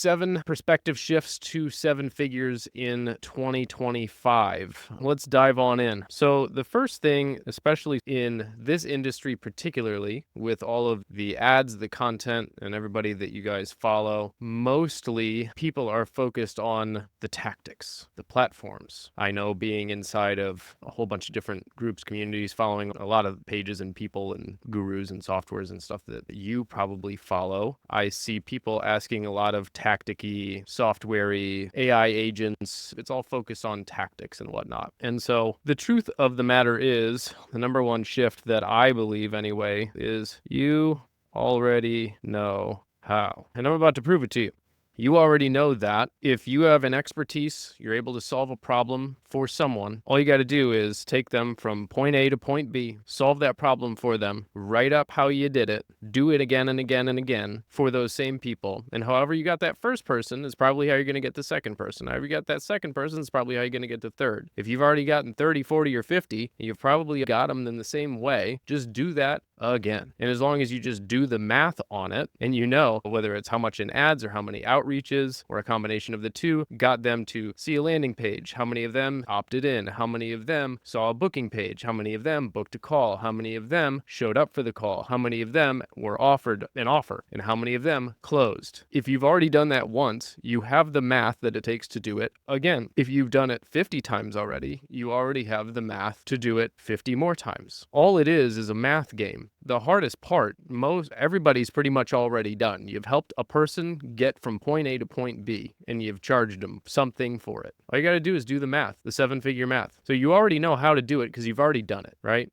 7 perspective shifts to 7 figures in 2025. Let's dive on in. So the first thing, especially in this industry particularly, with all of the ads, the content, and everybody that you guys follow, mostly people are focused on the tactics, the platforms. I know, being inside of a whole bunch of different groups, communities, following a lot of pages and people and gurus and softwares and stuff that you probably follow, I see people asking a lot of tactic-y, software-y, AI agents. It's all focused on tactics and whatnot. And so the truth of the matter is, the number one shift that I believe anyway is you already know how. And I'm about to prove it to you. You already know that if you have an expertise, you're able to solve a problem for someone, all you got to do is take them from point A to point B, solve that problem for them, write up how you did it, do it again and again and again for those same people. And however you got that first person is probably how you're going to get the second person. However you got that second person is probably how you're going to get the third. If you've already gotten 30, 40, or 50, you've probably got them in the same way. Just do that again. And as long as you just do the math on it, and you know whether it's how much in ads or how many outreaches or a combination of the two got them to see a landing page, how many of them opted in, how many of them saw a booking page, how many of them booked a call, how many of them showed up for the call, how many of them were offered an offer, and how many of them closed. If you've already done that once, you have the math that it takes to do it again. If you've done it 50 times already, you already have the math to do it 50 more times. All it is a math game. The hardest part, everybody's pretty much already done. You've helped a person get from point A to point B, and you've charged them something for it. All you got to do is do the math, the 7-figure math. So you already know how to do it because you've already done it, right?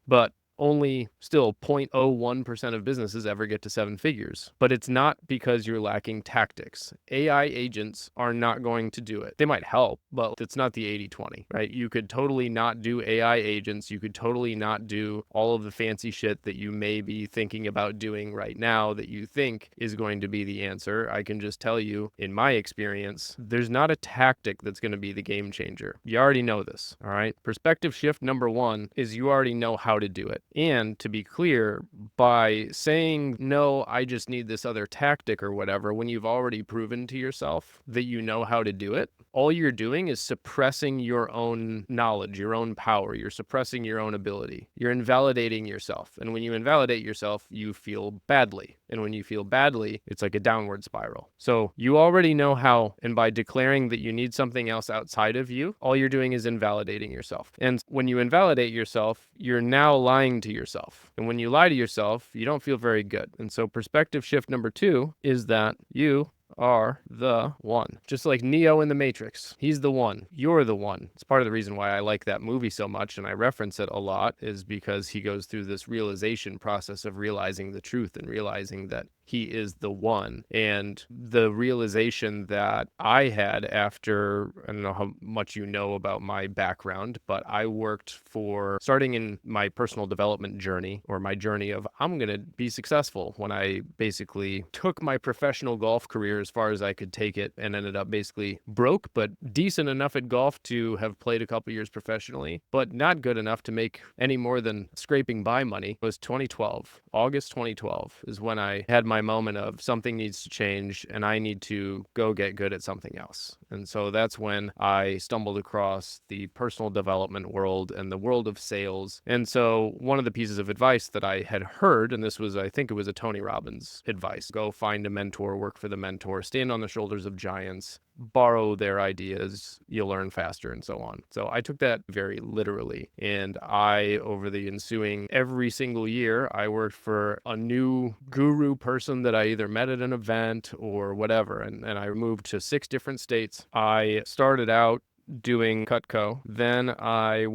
But only still 0.01% of businesses ever get to 7 figures. But it's not because you're lacking tactics. AI agents are not going to do it. They might help, but it's not the 80-20, right? You could totally not do AI agents. You could totally not do all of the fancy shit that you may be thinking about doing right now that you think is going to be the answer. I can just tell you, in my experience, there's not a tactic that's going to be the game changer. You already know this, all right? Perspective shift number 1 is you already know how to do it. And to be clear, by saying, no, I just need this other tactic or whatever, when you've already proven to yourself that you know how to do it, all you're doing is suppressing your own knowledge, your own power. You're suppressing your own ability. You're invalidating yourself. And when you invalidate yourself, you feel badly. And when you feel badly, it's like a downward spiral. So you already know how. And by declaring that you need something else outside of you, all you're doing is invalidating yourself. And when you invalidate yourself, you're now lying to yourself. And when you lie to yourself, you don't feel very good. And so perspective shift number 2 is that you are the one. Just like Neo in the Matrix. He's the one. You're the one. It's part of the reason why I like that movie so much and I reference it a lot, is because he goes through this realization process of realizing the truth and realizing that he is the one. And the realization that I had after, I don't know how much you know about my background, but I worked for, starting in my personal development journey, or my journey of I'm going to be successful, when I basically took my professional golf career as far as I could take it and ended up basically broke, but decent enough at golf to have played a couple years professionally, but not good enough to make any more than scraping by money. It was 2012. August 2012 is when I had my moment of something needs to change and I need to go get good at something else. And so that's when I stumbled across the personal development world and the world of sales. And so one of the pieces of advice that I had heard, and this was, I think it was a Tony Robbins advice, go find a mentor, work for the mentor, stand on the shoulders of giants, borrow their ideas, you'll learn faster, and so on. So I took that very literally. And I, over the ensuing every single year, I worked for a new guru person that I either met at an event or whatever. And I moved to 6 different states. I started out doing Cutco. Then I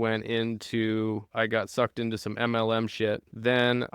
got sucked into some MLM shit. Then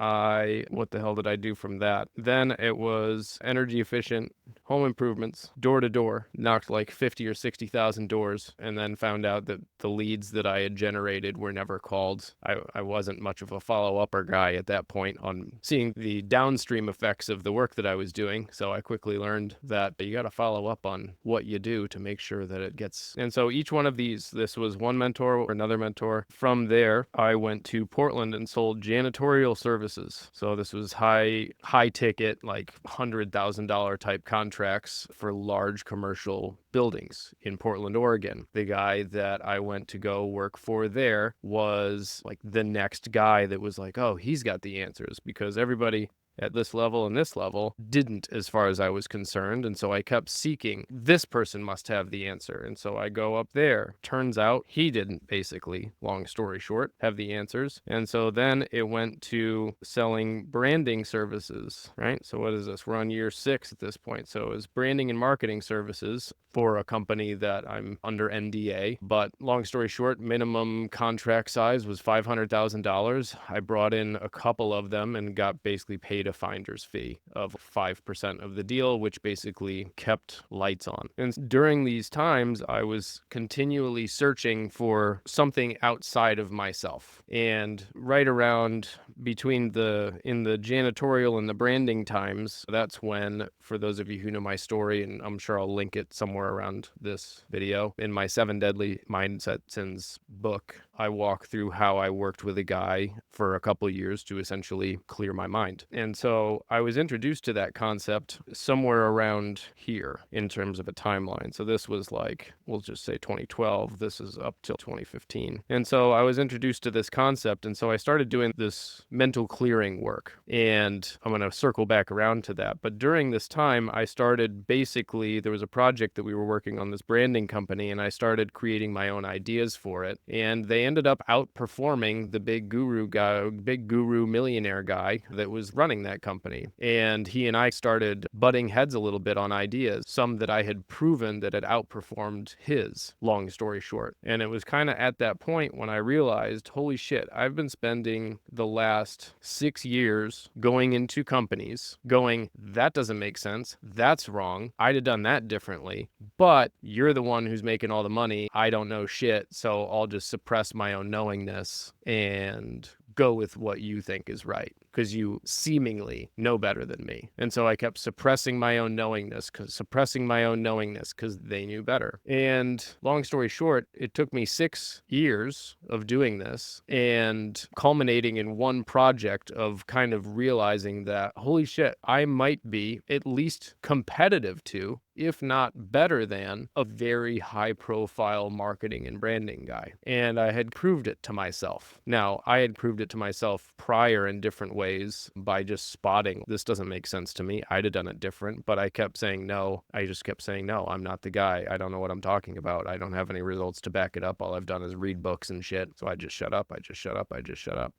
what the hell did I do from that? Then it was energy efficient home improvements, door to door, knocked like 50 or 60,000 doors, and then found out that the leads that I had generated were never called. I wasn't much of a follow-upper guy at that point on seeing the downstream effects of the work that I was doing. So I quickly learned that you got to follow up on what you do to make sure that it gets, and so each each one of these, this was one mentor or another mentor. From there, I went to Portland and sold janitorial services. So this was high ticket, like $100,000 type contracts for large commercial buildings in Portland, Oregon. The guy that I went to go work for there was like the next guy that was like, oh, he's got the answers, because everybody at this level and this level didn't, as far as I was concerned. And so I kept seeking, this person must have the answer. And so I go up there. Turns out he didn't, basically, long story short, have the answers. And so then it went to selling branding services, right? So what is this? We're on year 6 at this point. So it was branding and marketing services for a company that I'm under NDA. But long story short, minimum contract size was $500,000. I brought in a couple of them and got basically paid a finder's fee of 5% of the deal, which basically kept lights on. And during these times, I was continually searching for something outside of myself. And right around between in the janitorial and the branding times, that's when, for those of you who know my story, and I'm sure I'll link it somewhere around this video, in my 7 Deadly Mindset Sins book, I walk through how I worked with a guy for a couple of years to essentially clear my mind. And so I was introduced to that concept somewhere around here in terms of a timeline. So this was like, we'll just say 2012. This is up till 2015. And so I was introduced to this concept. And so I started doing this mental clearing work. And I'm going to circle back around to that. But during this time, I started basically, there was a project that we were working on, this branding company, and I started creating my own ideas for it. And they ended up outperforming the big guru millionaire guy that was running that company. And he and I started butting heads a little bit on ideas, some that I had proven that had outperformed his, long story short. And it was kind of at that point when I realized, holy shit, I've been spending the last 6 years going into companies going, that doesn't make sense. That's wrong. I'd have done that differently. But you're the one who's making all the money. I don't know shit. So I'll just suppress my own knowingness and go with what you think is right, because you seemingly know better than me. And so I kept suppressing my own knowingness because they knew better. And long story short, it took me 6 years of doing this and culminating in one project of kind of realizing that, holy shit, I might be at least competitive to, if not better than, a very high profile marketing and branding guy. And I had proved it to myself. Now, I had proved it to myself prior in different ways by just spotting, this doesn't make sense to me. I'd have done it different, but I kept saying no. I just kept saying, no, I'm not the guy. I don't know what I'm talking about. I don't have any results to back it up. All I've done is read books and shit. So I just shut up.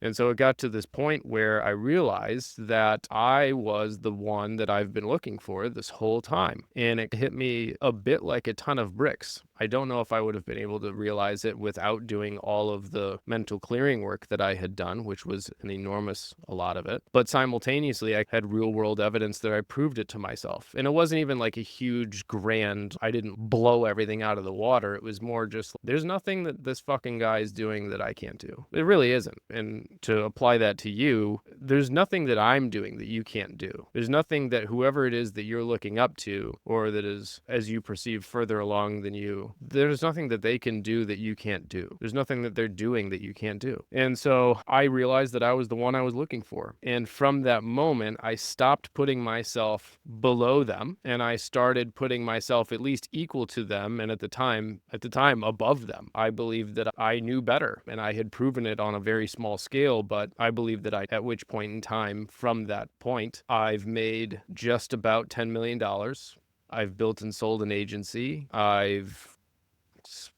And so it got to this point where I realized that I was the one that I've been looking for this whole time. And it hit me a bit like a ton of bricks. I don't know if I would have been able to realize it without doing all of the mental clearing work that I had done, which was an enormous a lot of it. But simultaneously, I had real world evidence that I proved it to myself. And it wasn't even like a huge grand, I didn't blow everything out of the water. It was more just, there's nothing that this fucking guy is doing that I can't do. It really isn't. And to apply that to you, there's nothing that I'm doing that you can't do. There's nothing that whoever it is that you're looking up to, or that is, as you perceive, further along than you, there's nothing that they can do that you can't do. There's nothing that they're doing that you can't do. And so I realized that I was the one I was looking for. And from that moment, I stopped putting myself below them, and I started putting myself at least equal to them, and at the time above them. I believed that I knew better, and I had proven it on a very small scale, but I believe that at which point in time, from that point, I've made just about $10 million. I've built and sold an agency. I've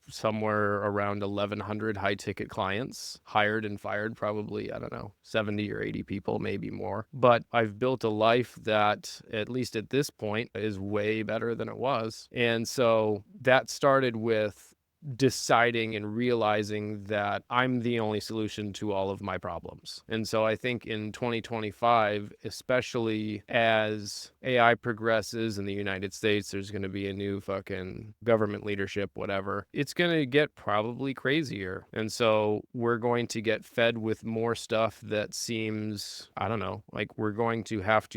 somewhere around 1,100 high ticket clients, hired and fired probably, I don't know, 70 or 80 people, maybe more. But I've built a life that, at least at this point, is way better than it was. And so that started with deciding and realizing that I'm the only solution to all of my problems. And so I think in 2025, especially as AI progresses in the United States, there's going to be a new fucking government leadership, whatever. It's going to get probably crazier. And so we're going to get fed with more stuff that seems, I don't know, like we're going to have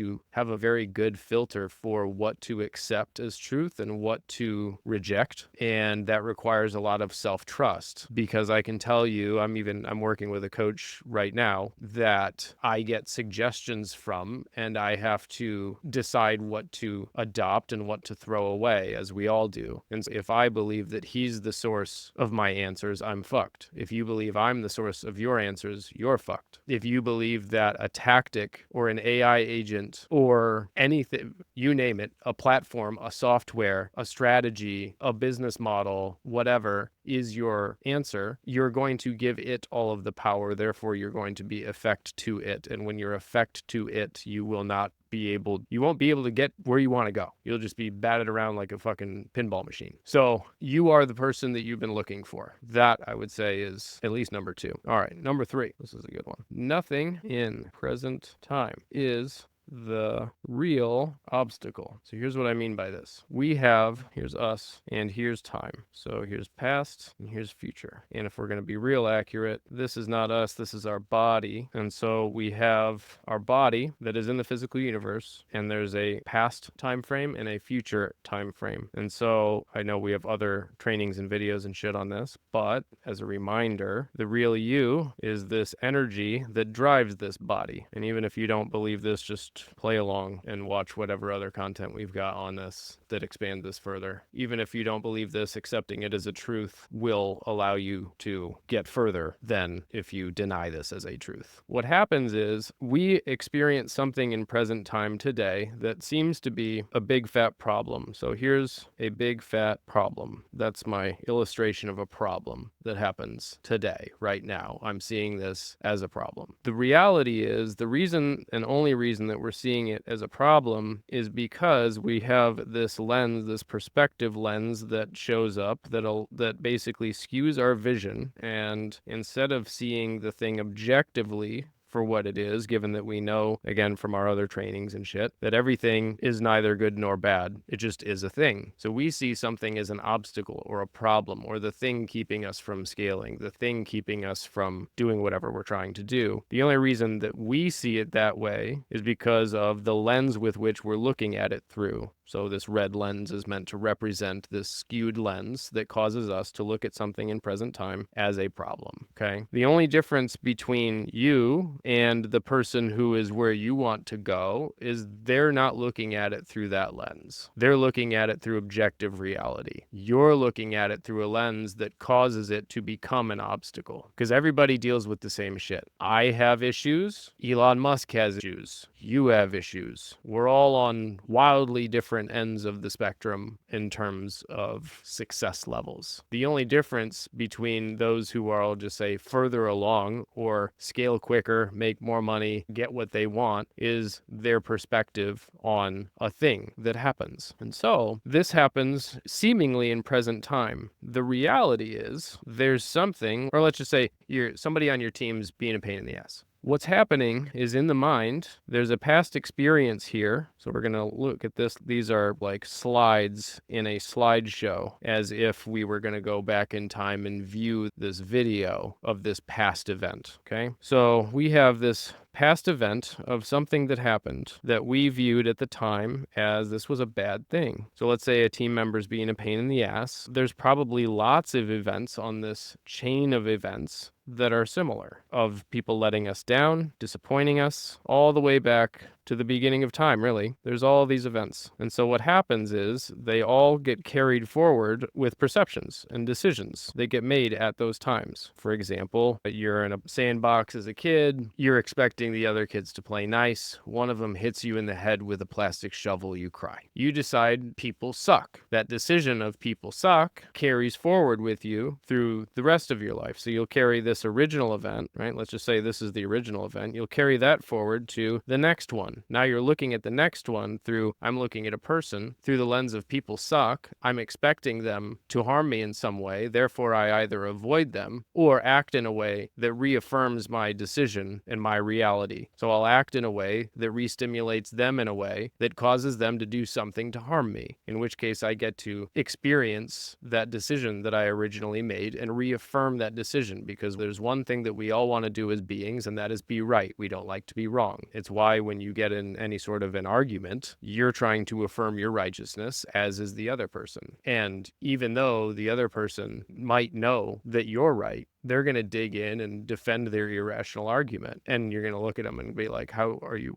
a very good filter for what to accept as truth and what to reject. And that requires a lot of self-trust, because I can tell you, I'm working with a coach right now that I get suggestions from, and I have to decide what to adopt and what to throw away, as we all do. And if I believe that he's the source of my answers, I'm fucked. If you believe I'm the source of your answers, you're fucked. If you believe that a tactic or an AI agent or anything, you name it, a platform, a software, a strategy, a business model, whatever is your answer, you're going to give it all of the power. Therefore, you're going to be effect to it. And when you're effect to it, you won't be able to get where you want to go. You'll just be batted around like a fucking pinball machine. So you are the person that you've been looking for. That, I would say, is at least number 2. All right, number 3. This is a good one. Nothing in present time is the real obstacle. So here's what I mean by this. Here's us, and here's time. So here's past, and here's future. And if we're going to be real accurate, this is not us, this is our body. And so we have our body that is in the physical universe, and there's a past time frame and a future time frame. And so I know we have other trainings and videos and shit on this, but as a reminder, the real you is this energy that drives this body. And even if you don't believe this, just play along and watch whatever other content we've got on this that expand this further. Even if you don't believe this, accepting it as a truth will allow you to get further than if you deny this as a truth. What happens is we experience something in present time today that seems to be a big fat problem. So here's a big fat problem. That's my illustration of a problem that happens today, right now. I'm seeing this as a problem. The reality is, the reason and only reason that we're seeing it as a problem is because we have this lens, this perspective lens that shows up that basically skews our vision. And instead of seeing the thing objectively for what it is, given that we know, again, from our other trainings and shit, that everything is neither good nor bad. It just is a thing. So we see something as an obstacle or a problem, or the thing keeping us from scaling, the thing keeping us from doing whatever we're trying to do. The only reason that we see it that way is because of the lens with which we're looking at it through. So this red lens is meant to represent this skewed lens that causes us to look at something in present time as a problem, okay? The only difference between you and the person who is where you want to go is they're not looking at it through that lens. They're looking at it through objective reality. You're looking at it through a lens that causes it to become an obstacle, because everybody deals with the same shit. I have issues. Elon Musk has issues. You have issues. We're all on wildly different ends of the spectrum in terms of success levels. The only difference between those who are, I'll just say, further along or scale quicker, make more money, get what they want, is their perspective on a thing that happens. And so this happens seemingly in present time. The reality is there's something, or let's just say somebody on your team's being a pain in the ass. What's happening is, in the mind, there's a past experience here. So we're going to look at this. These are like slides in a slideshow, as if we were going to go back in time and view this video of this past event. Okay. So we have this past event of something that happened that we viewed at the time as this was a bad thing. So let's say a team member's being a pain in the ass. There's probably lots of events on this chain of events that are similar, of people letting us down, disappointing us, all the way back to the beginning of time, really. There's all these events. And so what happens is they all get carried forward with perceptions and decisions that get made at those times. For example, you're in a sandbox as a kid, you're expecting the other kids to play nice. One of them hits you in the head with a plastic shovel, you cry. You decide people suck. That decision of people suck carries forward with you through the rest of your life. So you'll carry this original event, right? Let's just say this is the original event. You'll carry that forward to the next one. Now you're looking at the next one through, I'm looking at a person through the lens of people suck. I'm expecting them to harm me in some way. Therefore, I either avoid them or act in a way that reaffirms my decision and my reality. So I'll act in a way that re-stimulates them in a way that causes them to do something to harm me, in which case I get to experience that decision that I originally made and reaffirm that decision, because there's one thing that we all want to do as beings, and that is be right. We don't like to be wrong. It's why when you get get in any sort of an argument, you're trying to affirm your righteousness, as is the other person. And even though the other person might know that you're right, they're going to dig in and defend their irrational argument. And you're going to look at them and be like,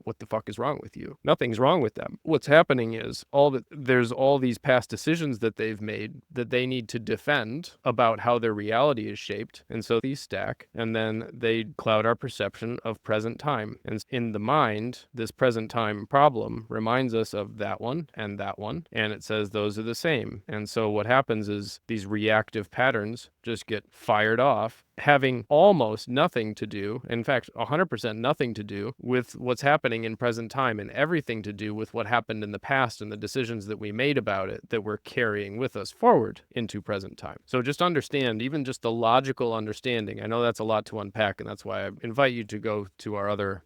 what the fuck is wrong with you? Nothing's wrong with them. What's happening is there's all these past decisions that they've made that they need to defend about how their reality is shaped. And so these stack, and then they cloud our perception of present time. And in the mind, this present time problem reminds us of that one, and it says those are the same. And so what happens is these reactive patterns just get fired off, having almost nothing to do, in fact, 100% nothing to do with what's happening in present time, and everything to do with what happened in the past and the decisions that we made about it that we're carrying with us forward into present time. So just understand, even just the logical understanding. I know that's a lot to unpack, and that's why I invite you to go to our other,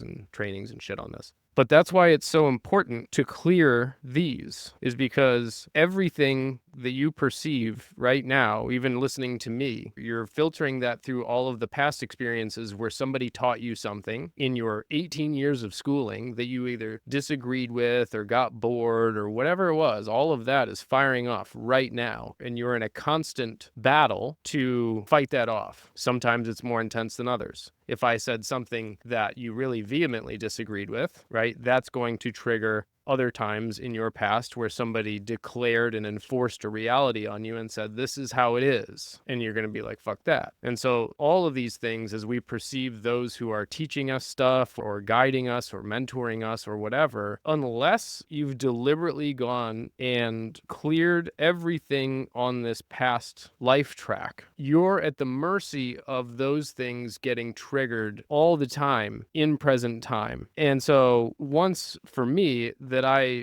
and trainings and shit on this. But that's why it's so important to clear these, is because everything that you perceive right now, even listening to me, you're filtering that through all of the past experiences where somebody taught you something in your 18 years of schooling that you either disagreed with or got bored or whatever it was. All of that is firing off right now, and you're in a constant battle to fight that off. Sometimes it's more intense than others. If I said something that you really vehemently disagreed with, right, that's going to trigger other times in your past where somebody declared and enforced a reality on you and said, this is how it is. And you're going to be like, fuck that. And so all of these things, as we perceive those who are teaching us stuff or guiding us or mentoring us or whatever, unless you've deliberately gone and cleared everything on this past life track, you're at the mercy of those things getting triggered all the time in present time. And so once, for me,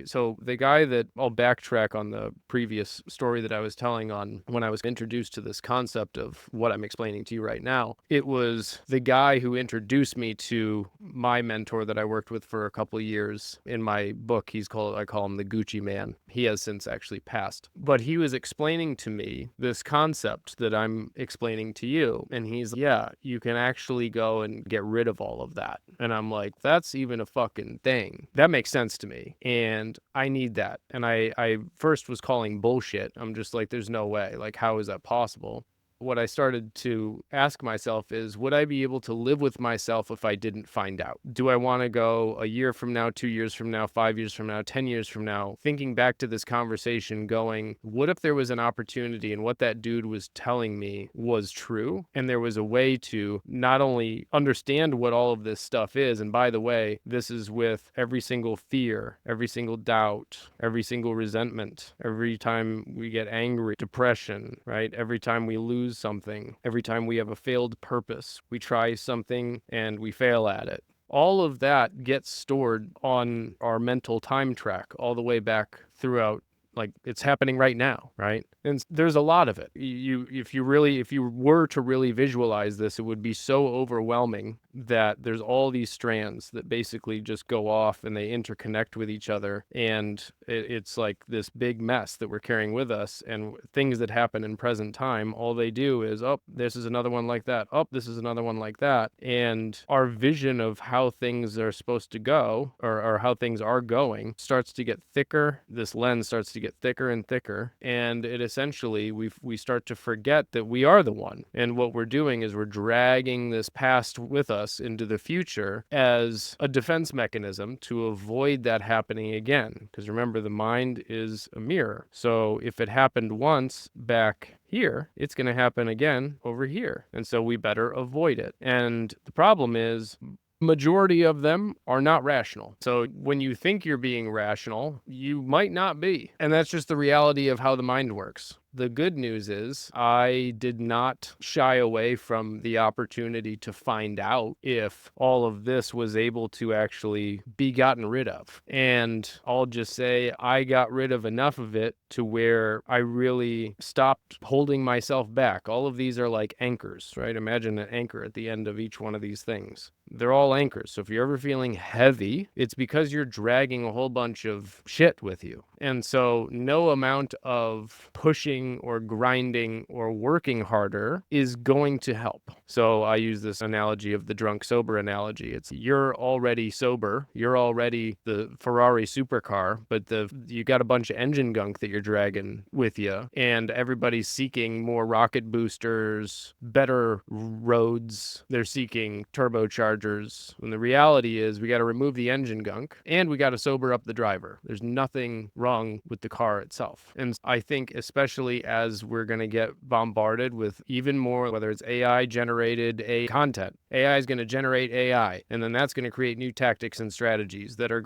so the guy that I'll backtrack on the previous story that I was telling on when I was introduced to this concept of what I'm explaining to you right now, it was the guy who introduced me to my mentor that I worked with for a couple of years. In my book, I call him the Gucci Man. He has since actually passed. But he was explaining to me this concept that I'm explaining to you. And he's like, yeah, you can actually go and get rid of all of that. And I'm like, that's even a fucking thing. That makes sense to me. And I need that. And I first was calling bullshit. I'm just like, there's no way. Like, how is that possible? What I started to ask myself is, would I be able to live with myself if I didn't find out? Do I want to go a year from now, 2 years from now, 5 years from now, 10 years from now, thinking back to this conversation going, what if there was an opportunity and what that dude was telling me was true? And there was a way to not only understand what all of this stuff is, and by the way, this is with every single fear, every single doubt, every single resentment, every time we get angry, depression, right? Every time we lose something, every time we have a failed purpose, we try something and we fail at it. All of that gets stored on our mental time track all the way back throughout. Like, it's happening right now, right? And there's a lot of it. If you were to really visualize this, it would be so overwhelming that there's all these strands that basically just go off and they interconnect with each other. And it's like this big mess that we're carrying with us. And things that happen in present time, all they do is, oh, this is another one like that. Oh, this is another one like that. And our vision of how things are supposed to go, or how things are going, starts to get thicker. This lens starts to get thicker and thicker. And it essentially, we start to forget that we are the one. And what we're doing is we're dragging this past with us into the future as a defense mechanism to avoid that happening again. Because remember, the mind is a mirror. So if it happened once back here, it's going to happen again over here. And so we better avoid it. And the problem is, majority of them are not rational. So when you think you're being rational, you might not be. And that's just the reality of how the mind works. The good news is I did not shy away from the opportunity to find out if all of this was able to actually be gotten rid of. And I'll just say I got rid of enough of it to where I really stopped holding myself back. All of these are like anchors, right? Imagine an anchor at the end of each one of these things. They're all anchors. So if you're ever feeling heavy, it's because you're dragging a whole bunch of shit with you. And so no amount of pushing or grinding or working harder is going to help. So I use this analogy of the drunk sober analogy. It's you're already sober, you're already the Ferrari supercar, but you got a bunch of engine gunk that you're dragging with you, and everybody's seeking more rocket boosters, better roads. They're seeking turbochargers. When the reality is we got to remove the engine gunk and we got to sober up the driver. There's nothing wrong with the car itself. And I think especially as we're going to get bombarded with even more, whether it's AI generated content, AI is going to generate AI, and then that's going to create new tactics and strategies that are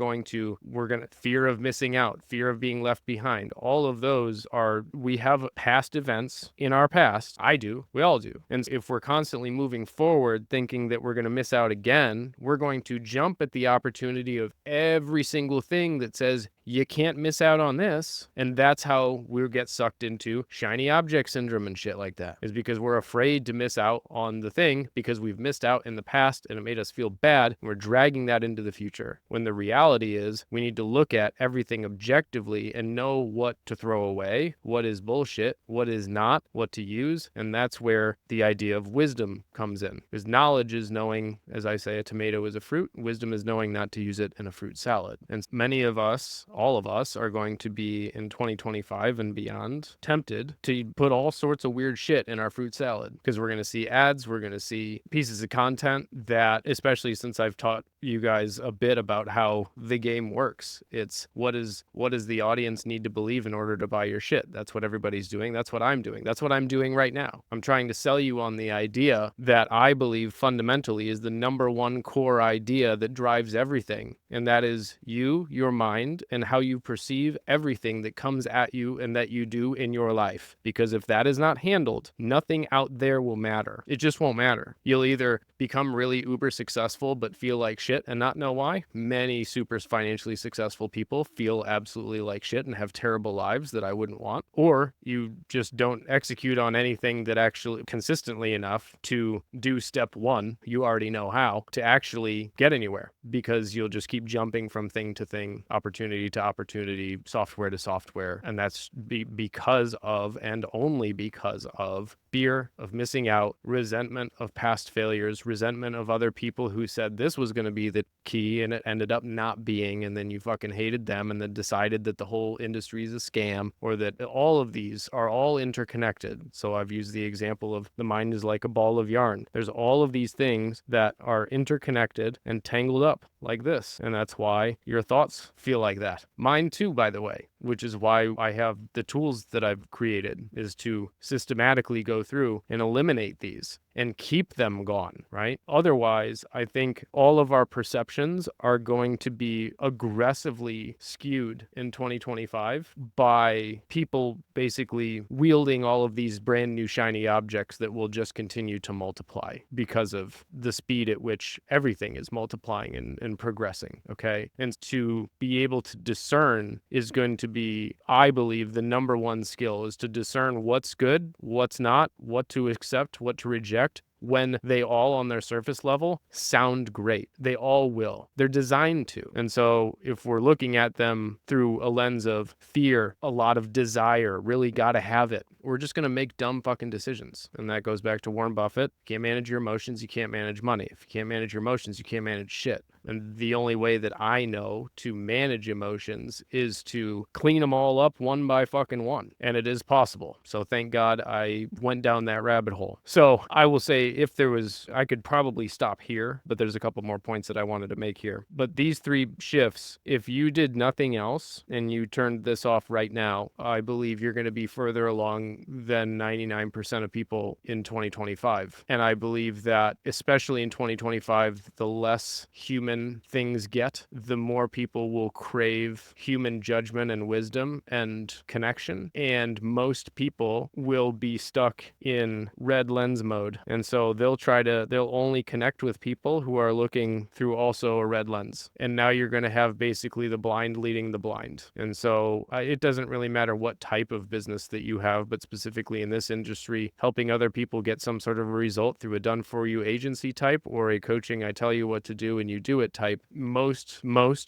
fear of missing out, fear of being left behind. All of those we have past events in our past. I do. We all do. And if we're constantly moving forward thinking that we're going to miss out again, we're going to jump at the opportunity of every single thing that says, you can't miss out on this. And that's how we'll get sucked into shiny object syndrome and shit like that, is because we're afraid to miss out on the thing because we've missed out in the past and it made us feel bad. And we're dragging that into the future. When the reality is we need to look at everything objectively and know what to throw away, what is bullshit, what is not, what to use. And that's where the idea of wisdom comes in. Because knowledge is knowing, as I say, a tomato is a fruit. Wisdom is knowing not to use it in a fruit salad. And many of us, all of us, are going to be in 2025 and beyond tempted to put all sorts of weird shit in our fruit salad, because we're going to see ads, we're going to see pieces of content that, especially since I've taught you guys a bit about how the game works. It's what does the audience need to believe in order to buy your shit? That's what everybody's doing. That's what I'm doing. That's what I'm doing right now. I'm trying to sell you on the idea that I believe fundamentally is the number one core idea that drives everything. And that is you, your mind, and how you perceive everything that comes at you and that you do in your life. Because if that is not handled, nothing out there will matter. It just won't matter. You'll either become really uber successful but feel like shit and not know why. Many super financially successful people feel absolutely like shit and have terrible lives that I wouldn't want. Or you just don't execute on anything that actually consistently enough to do step one, you already know how, to actually get anywhere, because you'll just keep jumping from thing to thing, opportunity to opportunity, software to software. And that's because of, and only because of, fear of missing out, resentment of past failures, resentment of other people who said this was going to be the key and it ended up not being, and then you fucking hated them and then decided that the whole industry is a scam, or that all of these are all interconnected. So I've used the example of the mind is like a ball of yarn. There's all of these things that are interconnected and tangled up like this, and that's why your thoughts feel like that. Mine too, by the way, which is why I have the tools that I've created, is to systematically go through and eliminate these and keep them gone, right? Otherwise, I think all of our perceptions are going to be aggressively skewed in 2025 by people basically wielding all of these brand new shiny objects that will just continue to multiply because of the speed at which everything is multiplying and progressing, okay? And to be able to discern is going to be, I believe, the number one skill, is to discern what's good, what's not, what to accept, what to reject, when they all on their surface level sound great. They all will. They're designed to. And so if we're looking at them through a lens of fear, a lot of desire, really got to have it, we're just going to make dumb fucking decisions. And that goes back to Warren Buffett. You can't manage your emotions, you can't manage money. If you can't manage your emotions, you can't manage shit. And the only way that I know to manage emotions is to clean them all up one by fucking one. And it is possible. So thank God I went down that rabbit hole. So I will say, I could probably stop here, but there's a couple more points that I wanted to make here. But these three shifts, if you did nothing else and you turned this off right now, I believe you're going to be further along than 99% of people in 2025. And I believe that especially in 2025, the less human things get, the more people will crave human judgment and wisdom and connection. And most people will be stuck in red lens mode. And so so they'll only connect with people who are looking through also a red lens. And now you're going to have basically the blind leading the blind. And so it doesn't really matter what type of business that you have, but specifically in this industry, helping other people get some sort of a result through a done for you agency type or a coaching, I tell you what to do and you do it type. Most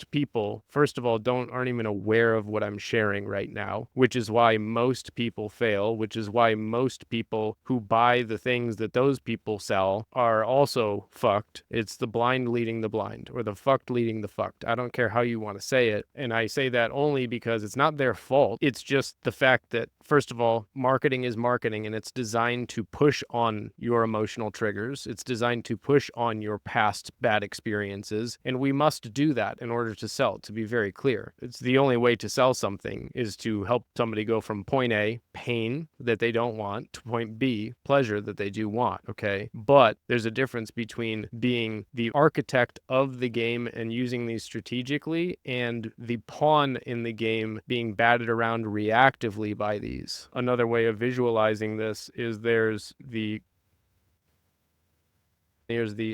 people, first of all, aren't even aware of what I'm sharing right now, which is why most people fail, which is why most people who buy the things that those people sell are also fucked. It's the blind leading the blind, or the fucked leading the fucked. I don't care how you want to say it. And I say that only because it's not their fault. It's just the fact that, first of all, marketing is marketing, and it's designed to push on your emotional triggers. It's designed to push on your past bad experiences. And we must do that in order to sell, to be very clear. It's the only way to sell something is to help somebody go from point A, pain that they don't want, to point B, pleasure that they do want, okay? But there's a difference between being the architect of the game and using these strategically and the pawn in the game being batted around reactively by these. Another way of visualizing this is there's the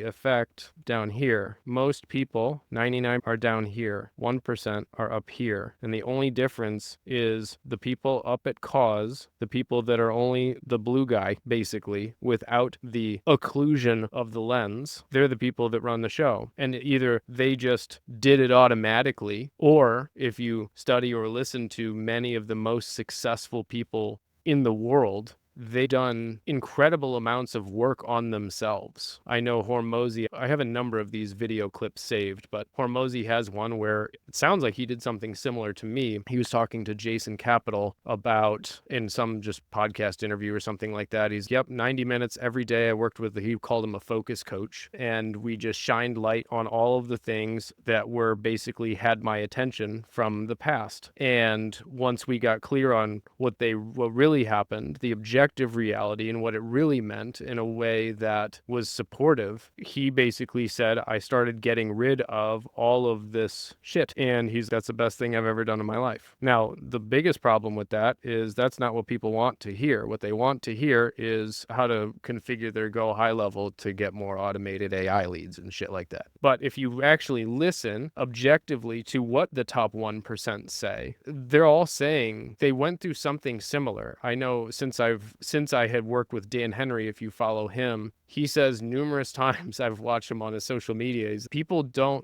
effect down here. Most people, 99, are down here. 1% are up here. And the only difference is the people up at cause, the people that are only the blue guy, basically, without the occlusion of the lens, they're the people that run the show. And either they just did it automatically, or if you study or listen to many of the most successful people in the world, they've done incredible amounts of work on themselves. I know Hormozi, I have a number of these video clips saved, but Hormozi has one where it sounds like he did something similar to me. He was talking to Jason Capital about, in some just podcast interview or something like that, 90 minutes every day I worked with, he called him a focus coach, and we just shined light on all of the things that were basically had my attention from the past. And once we got clear on what really happened, the objective reality and what it really meant in a way that was supportive, he basically said, I started getting rid of all of this shit. And that's the best thing I've ever done in my life. Now, the biggest problem with that is that's not what people want to hear. What they want to hear is how to configure their Go high level to get more automated AI leads and shit like that. But if you actually listen objectively to what the top 1% say, they're all saying they went through something similar. I know since I had worked with Dan Henry, if you follow him, he says numerous times, I've watched him on his social media,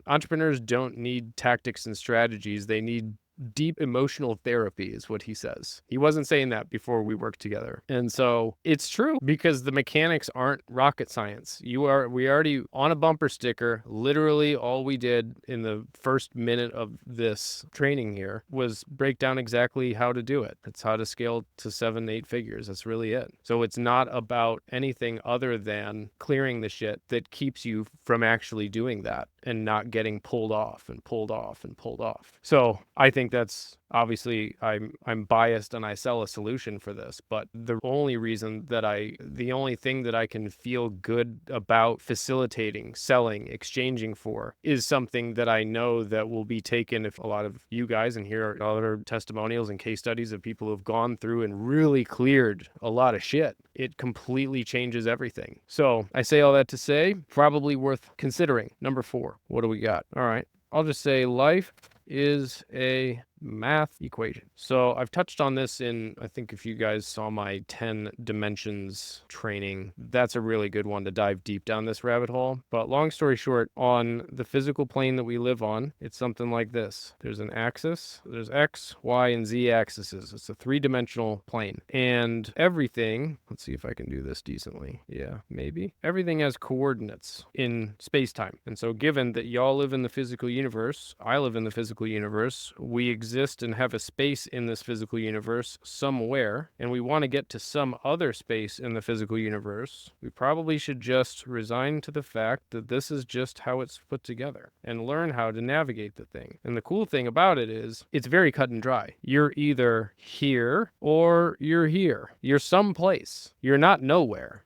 entrepreneurs don't need tactics and strategies. They need deep emotional therapy is what he says. He wasn't saying that before we worked together. And so it's true because the mechanics aren't rocket science. We already on a bumper sticker, literally all we did in the first minute of this training here was break down exactly how to do it. It's how to scale to 7-8 figures. That's really it. So it's not about anything other than clearing the shit that keeps you from actually doing that and not getting pulled off and pulled off and pulled off. So I think that's obviously I'm biased and I sell a solution for this, but the only thing that I can feel good about facilitating, selling, exchanging for is something that I know that will be taken if a lot of you guys, and here are other testimonials and case studies of people who have gone through and really cleared a lot of shit. It completely changes everything. So I say all that to say, probably worth considering. Number 4, what do we got? All right. I'll just say life is a math equation. So I've touched on this I think if you guys saw my 10 dimensions training, that's a really good one to dive deep down this rabbit hole. But long story short, on the physical plane that we live on, it's something like this. There's an axis, there's X, Y, and Z axes. It's a 3-dimensional plane. And everything, let's see if I can do this decently. Yeah, maybe. Everything has coordinates in space-time. And so given that y'all live in the physical universe, I live in the physical universe, we exist and have a space in this physical universe somewhere, and we want to get to some other space in the physical universe, we probably should just resign to the fact that this is just how it's put together and learn how to navigate the thing. And the cool thing about it is it's very cut and dry. You're either here or you're here. You're someplace. You're not nowhere.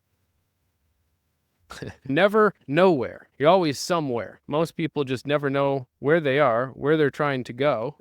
Never nowhere. You're always somewhere. Most people just never know where they are, where they're trying to go.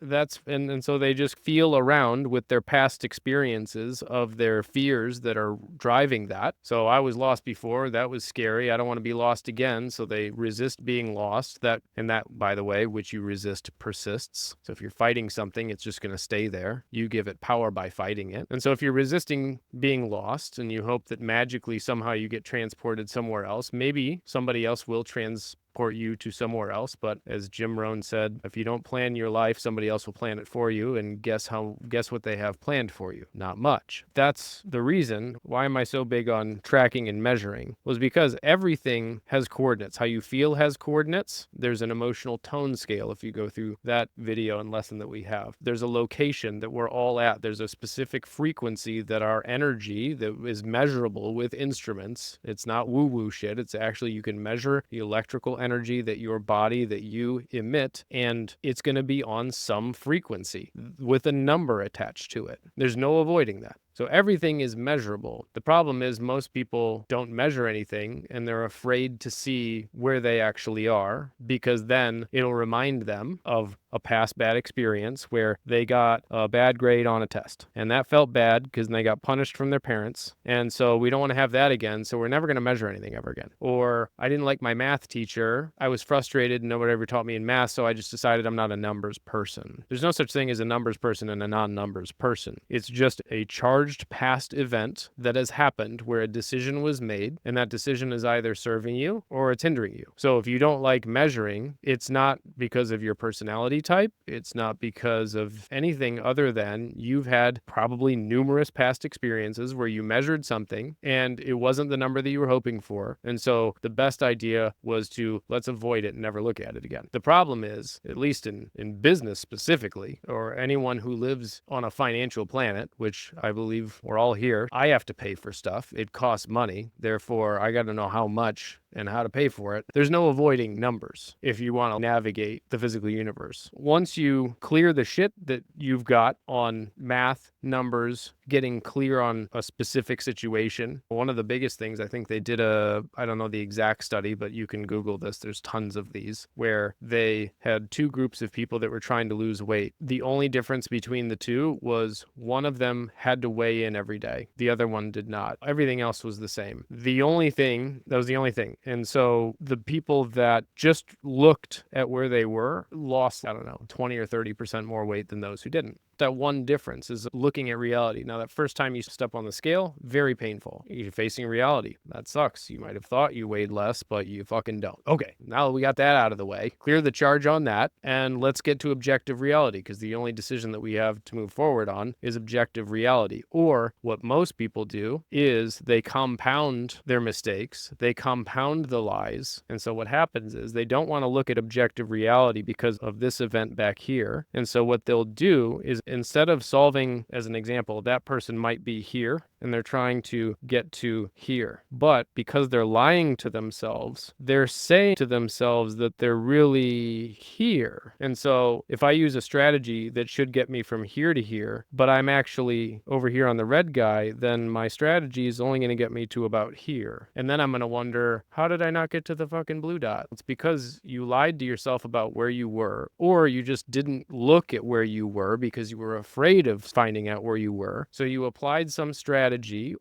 And so they just feel around with their past experiences of their fears that are driving that. So I was lost before. That was scary. I don't want to be lost again. So they resist being lost. That, by the way, which you resist persists. So if you're fighting something, it's just going to stay there. You give it power by fighting it. And so if you're resisting being lost and you hope that magically somehow you get transported somewhere else, maybe somebody else will transport you to somewhere else. But as Jim Rohn said, if you don't plan your life, somebody else will plan it for you. And guess what they have planned for you? Not much. That's the reason. Why am I so big on tracking and measuring? Was because everything has coordinates. How you feel has coordinates. There's an emotional tone scale. If you go through that video and lesson that we have, there's a location that we're all at. There's a specific frequency that our energy that is measurable with instruments. It's not woo-woo shit. It's actually, you can measure the electrical energy that your body, that you emit, and it's going to be on some frequency with a number attached to it. There's no avoiding that. So everything is measurable. The problem is most people don't measure anything and they're afraid to see where they actually are, because then it'll remind them of a past bad experience where they got a bad grade on a test. And that felt bad because they got punished from their parents. And so we don't want to have that again. So we're never going to measure anything ever again. Or I didn't like my math teacher. I was frustrated and nobody ever taught me in math. So I just decided I'm not a numbers person. There's no such thing as a numbers person and a non-numbers person. It's just a charged past event that has happened where a decision was made, and that decision is either serving you or it's hindering you. So if you don't like measuring, it's not because of your personality type. It's not because of anything other than you've had probably numerous past experiences where you measured something and it wasn't the number that you were hoping for. And so the best idea was to let's avoid it and never look at it again. The problem is, at least in business specifically, or anyone who lives on a financial planet, which I believe we're all here, I have to pay for stuff. It costs money. Therefore, I got to know how much and how to pay for it. There's no avoiding numbers if you want to navigate the physical universe. Once you clear the shit that you've got on math, numbers, getting clear on a specific situation. One of the biggest things, I think they did I don't know the exact study, but you can Google this. There's tons of these where they had two groups of people that were trying to lose weight. The only difference between the two was one of them had to weigh in every day. The other one did not. Everything else was the same. That was the only thing. And so the people that just looked at where they were lost, 20 or 30% more weight than those who didn't. That one difference is looking at reality. Now, that first time you step on the scale, very painful. You're facing reality. That sucks. You might have thought you weighed less, but you fucking don't. Okay, now that we got that out of the way, clear the charge on that, and let's get to objective reality, because the only decision that we have to move forward on is objective reality. Or what most people do is they compound their mistakes, they compound the lies, and so what happens is they don't want to look at objective reality because of this event back here. And so what they'll do is, instead of solving, as an example, that person might be here and they're trying to get to here. But because they're lying to themselves, they're saying to themselves that they're really here. And so if I use a strategy that should get me from here to here, but I'm actually over here on the red guy, then my strategy is only going to get me to about here. And then I'm going to wonder, how did I not get to the fucking blue dot? It's because you lied to yourself about where you were, or you just didn't look at where you were because you were afraid of finding out where you were. So you applied some strategy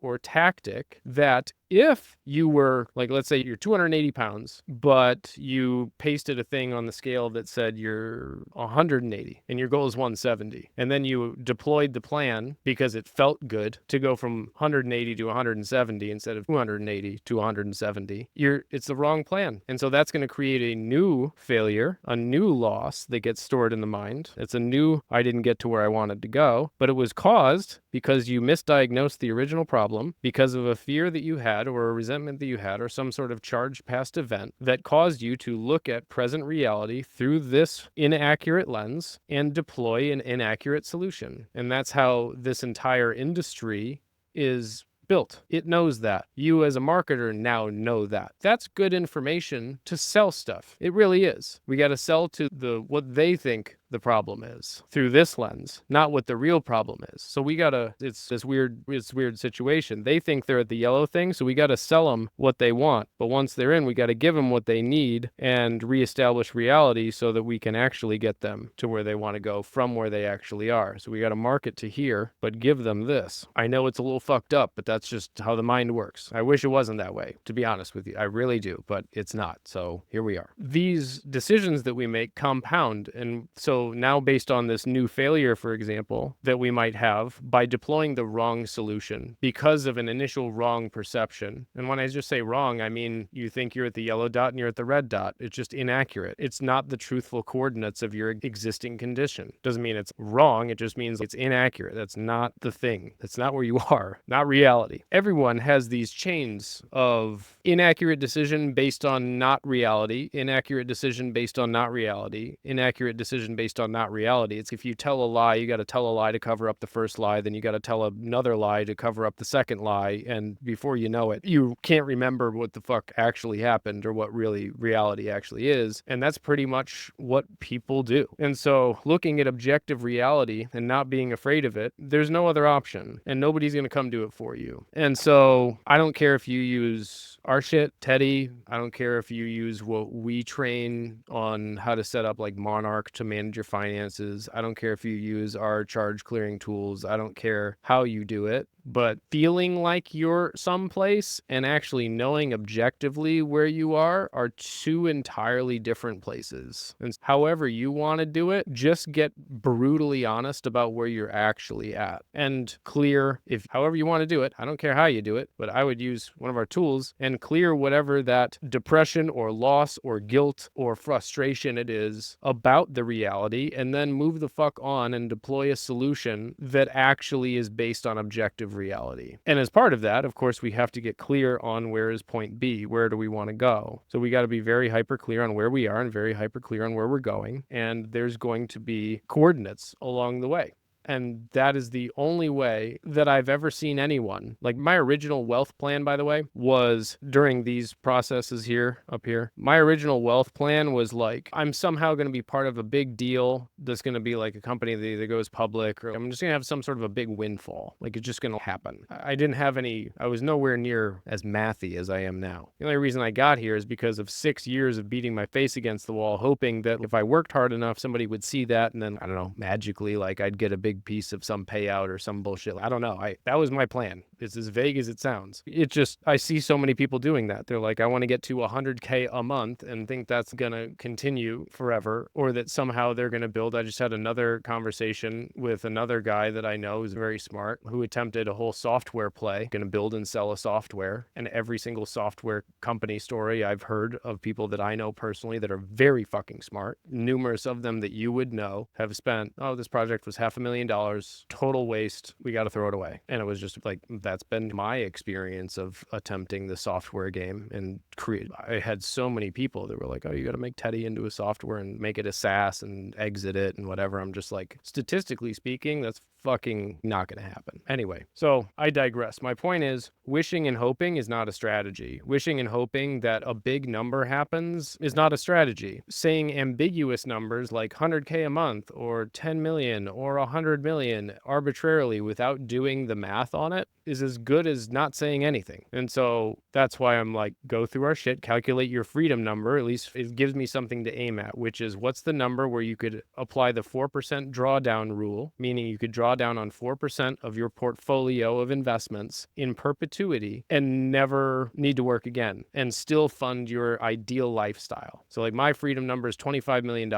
or tactic that, if you were, like, let's say you're 280 pounds, but you pasted a thing on the scale that said you're 180 and your goal is 170, and then you deployed the plan because it felt good to go from 180 to 170 instead of 280 to 170, it's the wrong plan. And so that's going to create a new failure, a new loss that gets stored in the mind. It's a new, I didn't get to where I wanted to go, but it was caused because you misdiagnosed the original problem because of a fear that you had, or a resentment that you had, or some sort of charged past event that caused you to look at present reality through this inaccurate lens and deploy an inaccurate solution. And that's how this entire industry is built. It knows that. You as a marketer now know that. That's good information to sell stuff. It really is. We got to sell to what they think the problem is through this lens, not what the real problem is. So it's this weird situation. They think they're at the yellow thing, so we got to sell them what they want. But once they're in, we got to give them what they need and reestablish reality so that we can actually get them to where they want to go from where they actually are. So we got to market to here, but give them this. I know it's a little fucked up, but that's just how the mind works. I wish it wasn't that way, to be honest with you. I really do, but it's not. So here we are. These decisions that we make compound. And so now based on this new failure, for example, that we might have by deploying the wrong solution because of an initial wrong perception. And when I just say wrong, I mean, you think you're at the yellow dot and you're at the red dot. It's just inaccurate. It's not the truthful coordinates of your existing condition. Doesn't mean it's wrong. It just means it's inaccurate. That's not the thing. That's not where you are, not reality. Everyone has these chains of inaccurate decision based on not reality, inaccurate decision based on not reality, inaccurate decision based on not reality. It's if you tell a lie, you got to tell a lie to cover up the first lie, then you got to tell another lie to cover up the second lie, and before you know it, you can't remember what the fuck actually happened or what really reality actually is, and that's pretty much what people do. And so looking at objective reality and not being afraid of it, there's no other option, and nobody's going to come do it for you. And so I don't care if you use our shit, Teddy. I don't care if you use what we train on how to set up like Monarch to manage your finances. I don't care if you use our charge clearing tools. I don't care how you do it. But feeling like you're someplace and actually knowing objectively where you are two entirely different places. And however you want to do it, just get brutally honest about where you're actually at and clear if however you want to do it. I don't care how you do it, but I would use one of our tools and clear whatever that depression or loss or guilt or frustration it is about the reality, and then move the fuck on and deploy a solution that actually is based on objective reality. And as part of that, of course, we have to get clear on where is point B, where do we want to go. So we got to be very hyper clear on where we are and very hyper clear on where we're going. And there's going to be coordinates along the way. And that is the only way that I've ever seen anyone. Like my original wealth plan, by the way, was during these processes up here. My original wealth plan was like, I'm somehow going to be part of a big deal that's going to be like a company that either goes public or I'm just going to have some sort of a big windfall. Like it's just going to happen. I was nowhere near as mathy as I am now. The only reason I got here is because of 6 years of beating my face against the wall, hoping that if I worked hard enough, somebody would see that and then, I don't know, magically, like I'd get a big piece of some payout or some bullshit. I don't know. That was my plan. It's as vague as it sounds. It just, I see so many people doing that. They're like, I want to get to 100K a month and think that's going to continue forever, or that somehow they're going to build. I just had another conversation with another guy that I know who's very smart, who attempted a whole software play, going to build and sell a software. And every single software company story I've heard of people that I know personally that are very fucking smart, numerous of them that you would know, have spent, this project was $500,000, total waste. We got to throw it away. And it was just like, that's been my experience of attempting the software game and create. I had so many people that were like, you got to make Teddy into a software and make it a SaaS and exit it and whatever. I'm just like, statistically speaking, that's fucking not going to happen. Anyway, so I digress. My point is, wishing and hoping is not a strategy. Wishing and hoping that a big number happens is not a strategy. Saying ambiguous numbers like 100K a month or 10 million or 100 million arbitrarily without doing the math on it is as good as not saying anything. And so that's why I'm like, go through our shit, calculate your freedom number. At least it gives me something to aim at, which is what's the number where you could apply the 4% drawdown rule, meaning you could draw down on 4% of your portfolio of investments in perpetuity and never need to work again and still fund your ideal lifestyle. So like my freedom number is $25 million.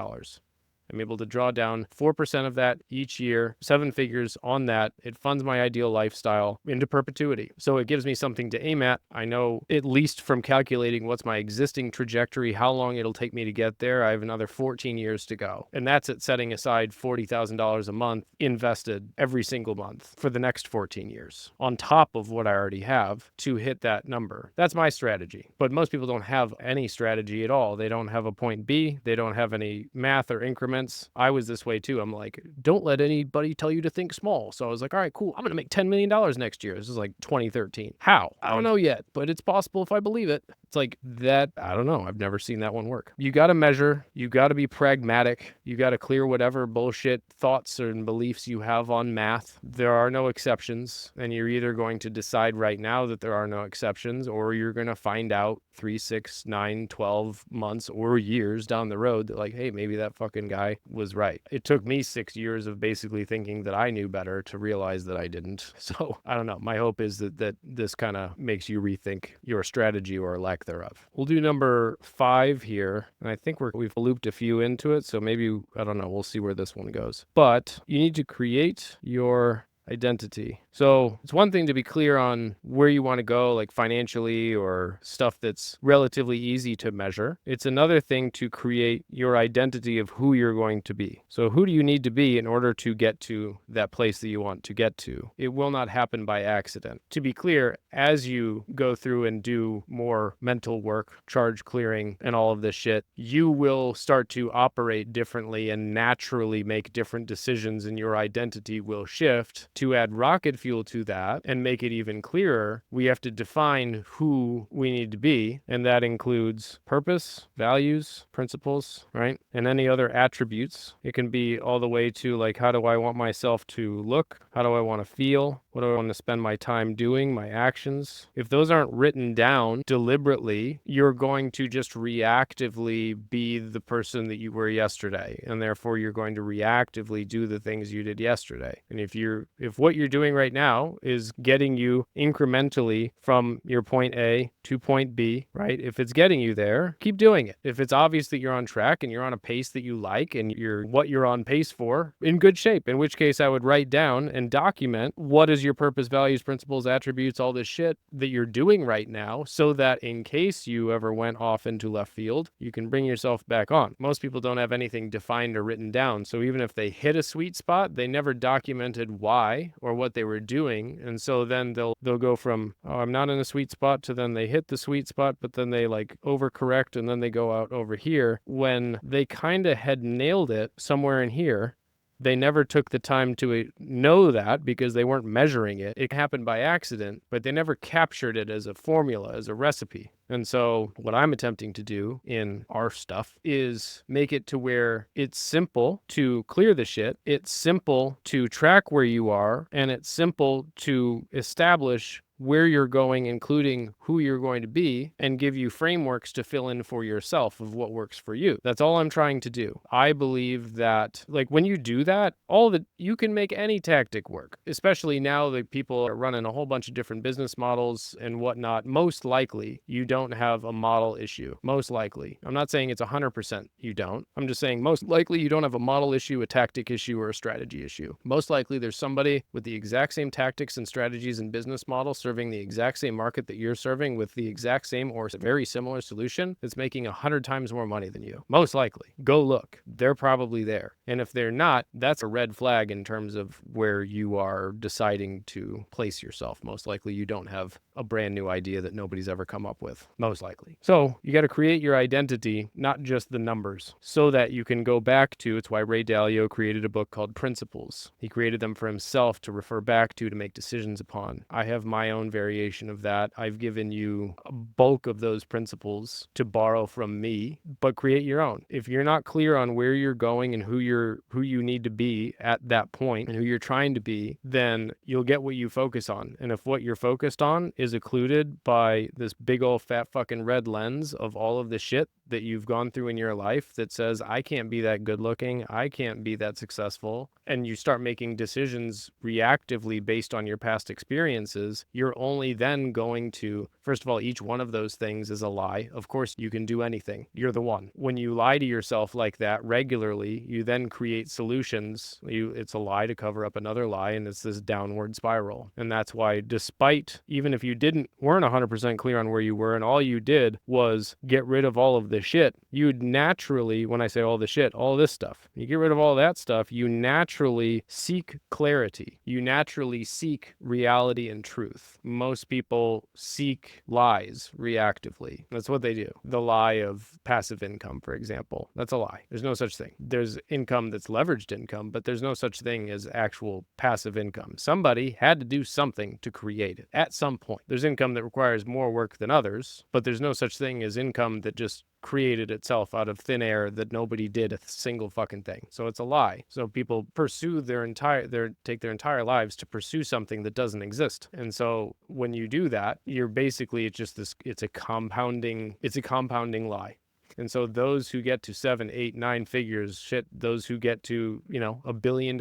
I'm able to draw down 4% of that each year, 7 figures on that. It funds my ideal lifestyle into perpetuity. So it gives me something to aim at. I know at least from calculating what's my existing trajectory, how long it'll take me to get there. I have another 14 years to go. And that's at setting aside $40,000 a month invested every single month for the next 14 years on top of what I already have to hit that number. That's my strategy. But most people don't have any strategy at all. They don't have a point B. They don't have any math or increments. I was this way too. I'm like, don't let anybody tell you to think small. So I was like, all right, cool. I'm going to make $10 million next year. This is like 2013. How? I don't know yet, but it's possible if I believe it. It's like that. I don't know. I've never seen that one work. You got to measure. You got to be pragmatic. You got to clear whatever bullshit thoughts and beliefs you have on math. There are no exceptions. And you're either going to decide right now that there are no exceptions, or you're going to find out 3, 6, 9, 12 months or years down the road that like, hey, maybe that fucking guy was right. It took me 6 years of basically thinking that I knew better to realize that I didn't. So I don't know. My hope is that this kind of makes you rethink your strategy or lack thereof. We'll do number 5 here. And I think we've looped a few into it. So maybe, I don't know. We'll see where this one goes. But you need to create your identity. So it's one thing to be clear on where you want to go, like financially or stuff that's relatively easy to measure. It's another thing to create your identity of who you're going to be. So who do you need to be in order to get to that place that you want to get to? It will not happen by accident. To be clear, as you go through and do more mental work, charge clearing, and all of this shit, you will start to operate differently and naturally make different decisions, and your identity will shift. To add rocket fuel to that and make it even clearer, we have to define who we need to be, and that includes purpose, values, principles, right? And any other attributes. It can be all the way to like, how do I want myself to look? How do I want to feel? What do I want to spend my time doing, my actions? If those aren't written down deliberately, you're going to just reactively be the person that you were yesterday. And therefore, you're going to reactively do the things you did yesterday. And if what you're doing right now is getting you incrementally from your point A to point B, right? If it's getting you there, keep doing it. If it's obvious that you're on track and you're on a pace that you like and you're what you're on pace for, in good shape, in which case I would write down and document what is your purpose, values, principles, attributes, all this shit that you're doing right now, so that in case you ever went off into left field, you can bring yourself back on. Most people don't have anything defined or written down. So even if they hit a sweet spot, they never documented why or what they were doing. And so then they'll go from, oh, I'm not in a sweet spot, to then they hit the sweet spot, but then they like overcorrect and then they go out over here when they kind of had nailed it somewhere in here. They never took the time to know that because they weren't measuring it. It happened by accident, but they never captured it as a formula, as a recipe. And so what I'm attempting to do in our stuff is make it to where it's simple to clear the shit. It's simple to track where you are, and it's simple to establish where you're going, including who you're going to be, and give you frameworks to fill in for yourself of what works for you. That's all I'm trying to do. I believe that, like, when you do that, you can make any tactic work, especially now that people are running a whole bunch of different business models and whatnot. Most likely, you don't have a model issue. Most likely. I'm not saying it's 100% you don't. I'm just saying most likely you don't have a model issue, a tactic issue, or a strategy issue. Most likely there's somebody with the exact same tactics and strategies and business model serving the exact same market that you're serving with the exact same or very similar solution that's making 100 times more money than you. Most likely. Go look. They're probably there. And if they're not, that's a red flag in terms of where you are deciding to place yourself. Most likely you don't have a brand new idea that nobody's ever come up with. Most likely. So you got to create your identity, not just the numbers, so that you can go back to, it's why Ray Dalio created a book called Principles. He created them for himself to refer back to make decisions upon. I have my own variation of that. I've given you a bulk of those principles to borrow from me, but create your own. If you're not clear on where you're going and who you need to be at that point and who you're trying to be, then you'll get what you focus on. And if what you're focused on is occluded by this big old fat fucking red lens of all of the shit that you've gone through in your life that says, I can't be that good looking, I can't be that successful, and you start making decisions reactively based on your past experiences, you're only then going to, first of all, each one of those things is a lie. Of course, you can do anything. You're the one. When you lie to yourself like that regularly, you then create solutions. It's a lie to cover up another lie, and it's this downward spiral. And that's why, despite, even if you weren't 100% clear on where you were, and all you did was get rid of all of this the shit, you'd naturally, when I say all the shit, all this stuff, you get rid of all that stuff, you naturally seek clarity. You naturally seek reality and truth. Most people seek lies reactively. That's what they do. The lie of passive income, for example. That's a lie. There's no such thing. There's income that's leveraged income, but there's no such thing as actual passive income. Somebody had to do something to create it at some point. There's income that requires more work than others, but there's no such thing as income that just created itself out of thin air that nobody did a single fucking thing. So it's a lie. So people pursue take their entire lives to pursue something that doesn't exist. And so when you do that, you're basically, it's a compounding lie. And so those who get to 7, 8, 9 figures, those who get to, $1 billion,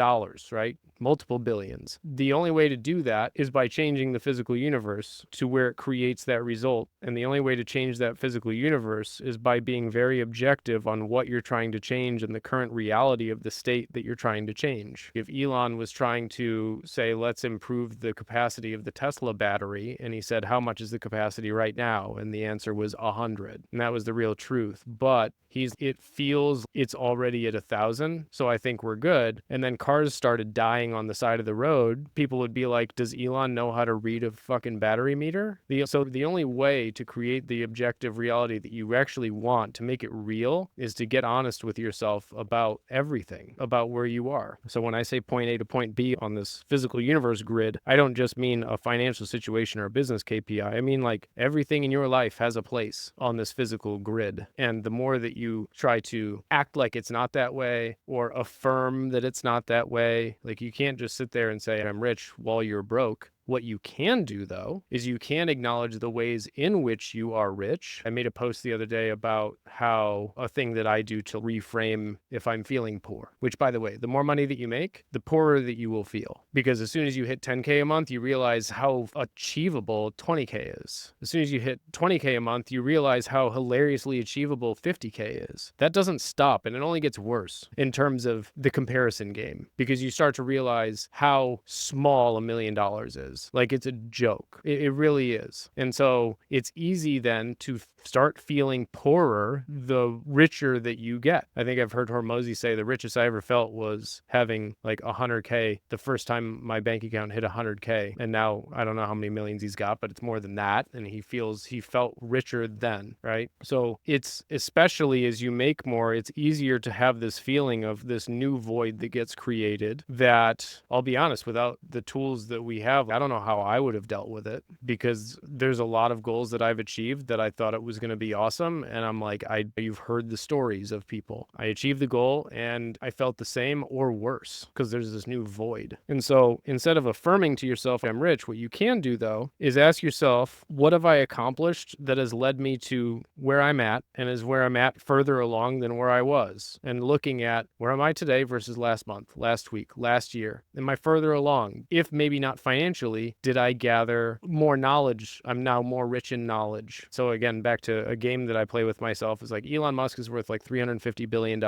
right? Multiple billions. The only way to do that is by changing the physical universe to where it creates that result. And the only way to change that physical universe is by being very objective on what you're trying to change and the current reality of the state that you're trying to change. If Elon was trying to say, let's improve the capacity of the Tesla battery, and he said, how much is the capacity right now? And the answer was 100. And that was the real truth. But it feels it's already at 1,000, so I think we're good. And then cars started dying on the side of the road. People would be like, does Elon know how to read a fucking battery meter? So the only way to create the objective reality that you actually want, to make it real, is to get honest with yourself about everything, about where you are. So when I say point A to point B on this physical universe grid, I don't just mean a financial situation or a business KPI. I mean, like, everything in your life has a place on this physical grid. And the more that you try to act like it's not that way or affirm that it's not that way, like, you can't just sit there and say, I'm rich while you're broke. What you can do, though, is you can acknowledge the ways in which you are rich. I made a post the other day about how a thing that I do to reframe if I'm feeling poor, which, by the way, the more money that you make, the poorer that you will feel. Because as soon as you hit 10K a month, you realize how achievable 20K is. As soon as you hit 20K a month, you realize how hilariously achievable 50K is. That doesn't stop, and it only gets worse in terms of the comparison game, because you start to realize how small $1 million is. Like, it's a joke. It really is. And so it's easy then to start feeling poorer the richer that you get. I think I've heard Hormozy say the richest I ever felt was having like 100K the first time my bank account hit 100K. And now I don't know how many millions he's got, but it's more than that. And he felt richer then, right? So it's, especially as you make more, it's easier to have this feeling of this new void that gets created that, I'll be honest, without the tools that we have, I don't know how I would have dealt with it, because there's a lot of goals that I've achieved that I thought it was going to be awesome. And I'm like, you've heard the stories of people. I achieved the goal and I felt the same or worse because there's this new void. And so instead of affirming to yourself, I'm rich, what you can do, though, is ask yourself, what have I accomplished that has led me to where I'm at and is where I'm at further along than where I was? And looking at, where am I today versus last month, last week, last year? Am I further along? If maybe not financially, did I gather more knowledge? I'm now more rich in knowledge. So again, back to a game that I play with myself, is like, Elon Musk is worth like $350 billion.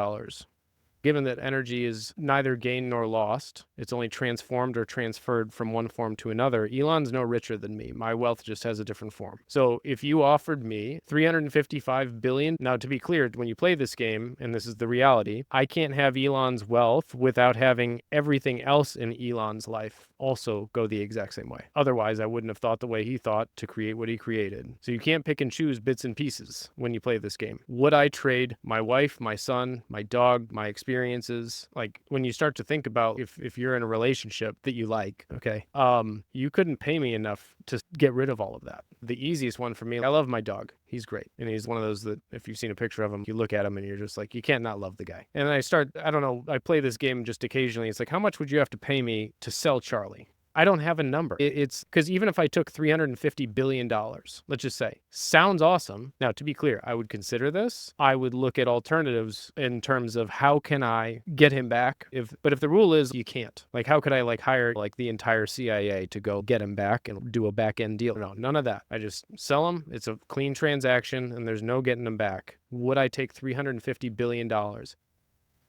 Given that energy is neither gained nor lost, it's only transformed or transferred from one form to another, Elon's no richer than me. My wealth just has a different form. So if you offered me $355 billion, now to be clear, when you play this game, and this is the reality, I can't have Elon's wealth without having everything else in Elon's life also go the exact same way. Otherwise, I wouldn't have thought the way he thought to create what he created. So you can't pick and choose bits and pieces when you play this game. Would I trade my wife, my son, my dog, my experiences? Like, when you start to think about if you're in a relationship that you like, okay, you couldn't pay me enough to get rid of all of that. The easiest one for me, I love my dog. He's great. And he's one of those that if you've seen a picture of him, you look at him and you're just like, you can't not love the guy. And then I play this game just occasionally. It's like, how much would you have to pay me to sell Charlie? I don't have a number. It's because even if I took $350 billion, let's just say, sounds awesome. Now, to be clear, I would consider this. I would look at alternatives in terms of how can I get him back? But if the rule is you can't, like, how could I hire the entire CIA to go get him back and do a back end deal? No, none of that. I just sell him. It's a clean transaction and there's no getting him back. Would I take $350 billion?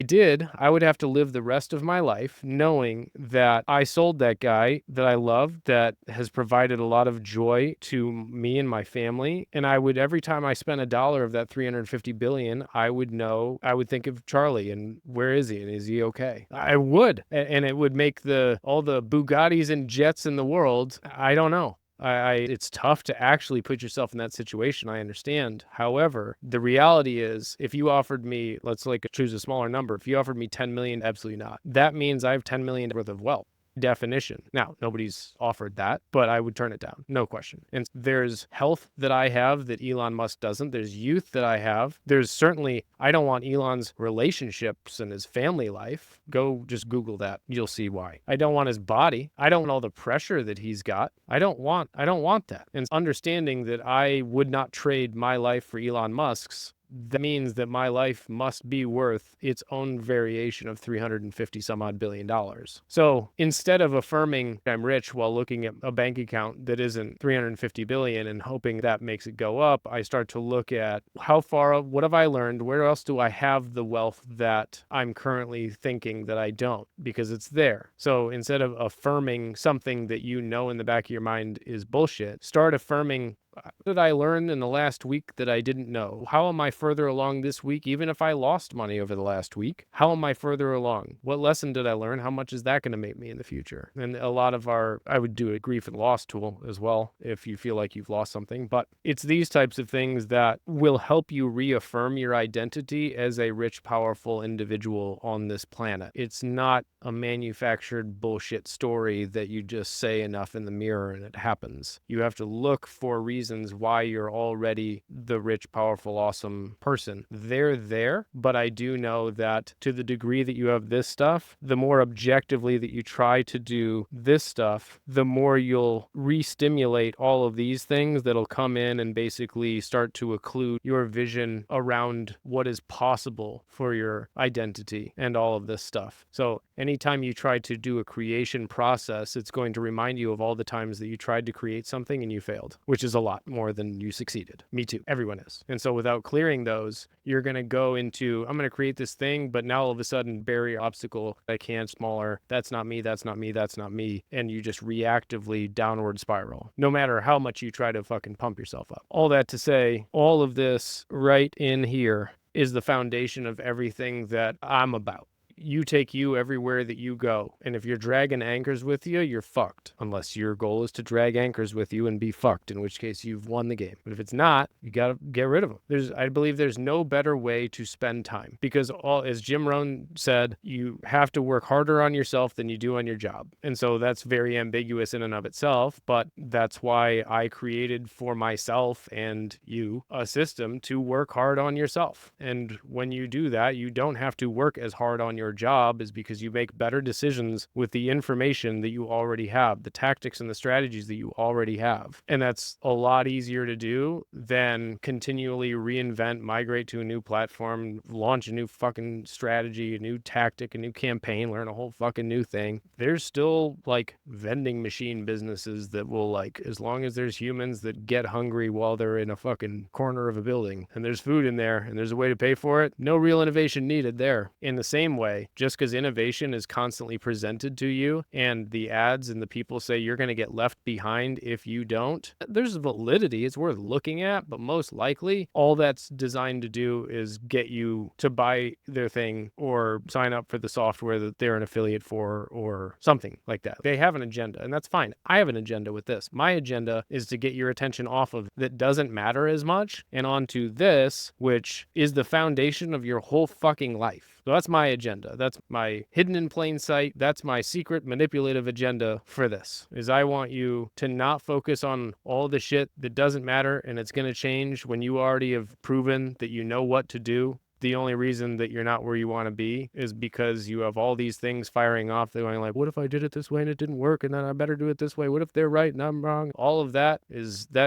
did, I would have to live the rest of my life knowing that I sold that guy that I love, that has provided a lot of joy to me and my family. And I would, every time I spent a dollar of that 350 billion, I would know, I would think of Charlie and where is he and is he okay? I would. And it would make all the Bugattis and jets in the world, I don't know. It's tough to actually put yourself in that situation. I understand. However, the reality is if you offered me, let's like choose a smaller number. If you offered me 10 million, absolutely not. That means I have 10 million worth of wealth. Definition. Now, nobody's offered that, but I would turn it down. No question. And there's health that I have that Elon Musk doesn't. There's youth that I have. There's certainly, I don't want Elon's relationships and his family life. Go just Google that. You'll see why. I don't want his body. I don't want all the pressure that he's got. I don't want that. And understanding that I would not trade my life for Elon Musk's, that means that my life must be worth its own variation of 350 some odd billion dollars. So instead of affirming I'm rich while looking at a bank account that isn't 350 billion and hoping that makes it go up, I start to look at what have I learned? Where else do I have the wealth that I'm currently thinking that I don't? Because it's there. So instead of affirming something that you know in the back of your mind is bullshit, start affirming, what did I learn in the last week that I didn't know? How am I further along this week? Even if I lost money over the last week, how am I further along? What lesson did I learn? How much is that going to make me in the future? And a lot of I would do a grief and loss tool as well if you feel like you've lost something. But it's these types of things that will help you reaffirm your identity as a rich, powerful individual on this planet. It's not a manufactured bullshit story that you just say enough in the mirror and it happens. You have to look for reasons why you're already the rich, powerful, awesome person. They're there, but I do know that to the degree that you have this stuff, the more objectively that you try to do this stuff, the more you'll re-stimulate all of these things that'll come in and basically start to occlude your vision around what is possible for your identity and all of this stuff. So anytime you try to do a creation process, it's going to remind you of all the times that you tried to create something and you failed, which is a lot more than you succeeded. Me too. Everyone is. And so without clearing those, you're going to go into, I'm going to create this thing, but now all of a sudden barrier, obstacle, I can't, smaller, that's not me, that's not me, that's not me. And you just reactively downward spiral, no matter how much you try to fucking pump yourself up. All that to say, all of this right in here is the foundation of everything that I'm about. You take you everywhere that you go. And if you're dragging anchors with you, you're fucked. Unless your goal is to drag anchors with you and be fucked, in which case you've won the game. But if it's not, you got to get rid of them. I believe there's no better way to spend time, because as Jim Rohn said, you have to work harder on yourself than you do on your job. And so that's very ambiguous in and of itself, but that's why I created for myself and you a system to work hard on yourself. And when you do that, you don't have to work as hard on your job, is because you make better decisions with the information that you already have, the tactics and the strategies that you already have. And that's a lot easier to do than continually reinvent, migrate to a new platform, launch a new fucking strategy, a new tactic, a new campaign, learn a whole fucking new thing. There's still like vending machine businesses that will, like, as long as there's humans that get hungry while they're in a fucking corner of a building and there's food in there and there's a way to pay for it, no real innovation needed there. In the same way, just because innovation is constantly presented to you and the ads and the people say you're going to get left behind if you don't, there's validity. It's worth looking at, but most likely all that's designed to do is get you to buy their thing or sign up for the software that they're an affiliate for or something like that. They have an agenda, and that's fine. I have an agenda with this. My agenda is to get your attention off of that doesn't matter as much and onto this, which is the foundation of your whole fucking life. So that's my agenda. That's my hidden in plain sight. That's my secret manipulative agenda for this, is I want you to not focus on all the shit that doesn't matter and it's going to change when you already have proven that you know what to do. The only reason that you're not where you want to be is because you have all these things firing off. They're going like, what if I did it this way and it didn't work? And then I better do it this way. What if they're right and I'm wrong? All of that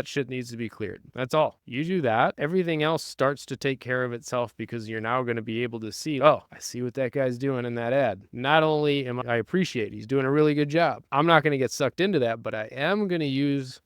shit needs to be cleared. That's all. You do that. Everything else starts to take care of itself, because you're now going to be able to see, oh, I see what that guy's doing in that ad. Not only am I appreciate he's doing a really good job, I'm not going to get sucked into that, but I am going to use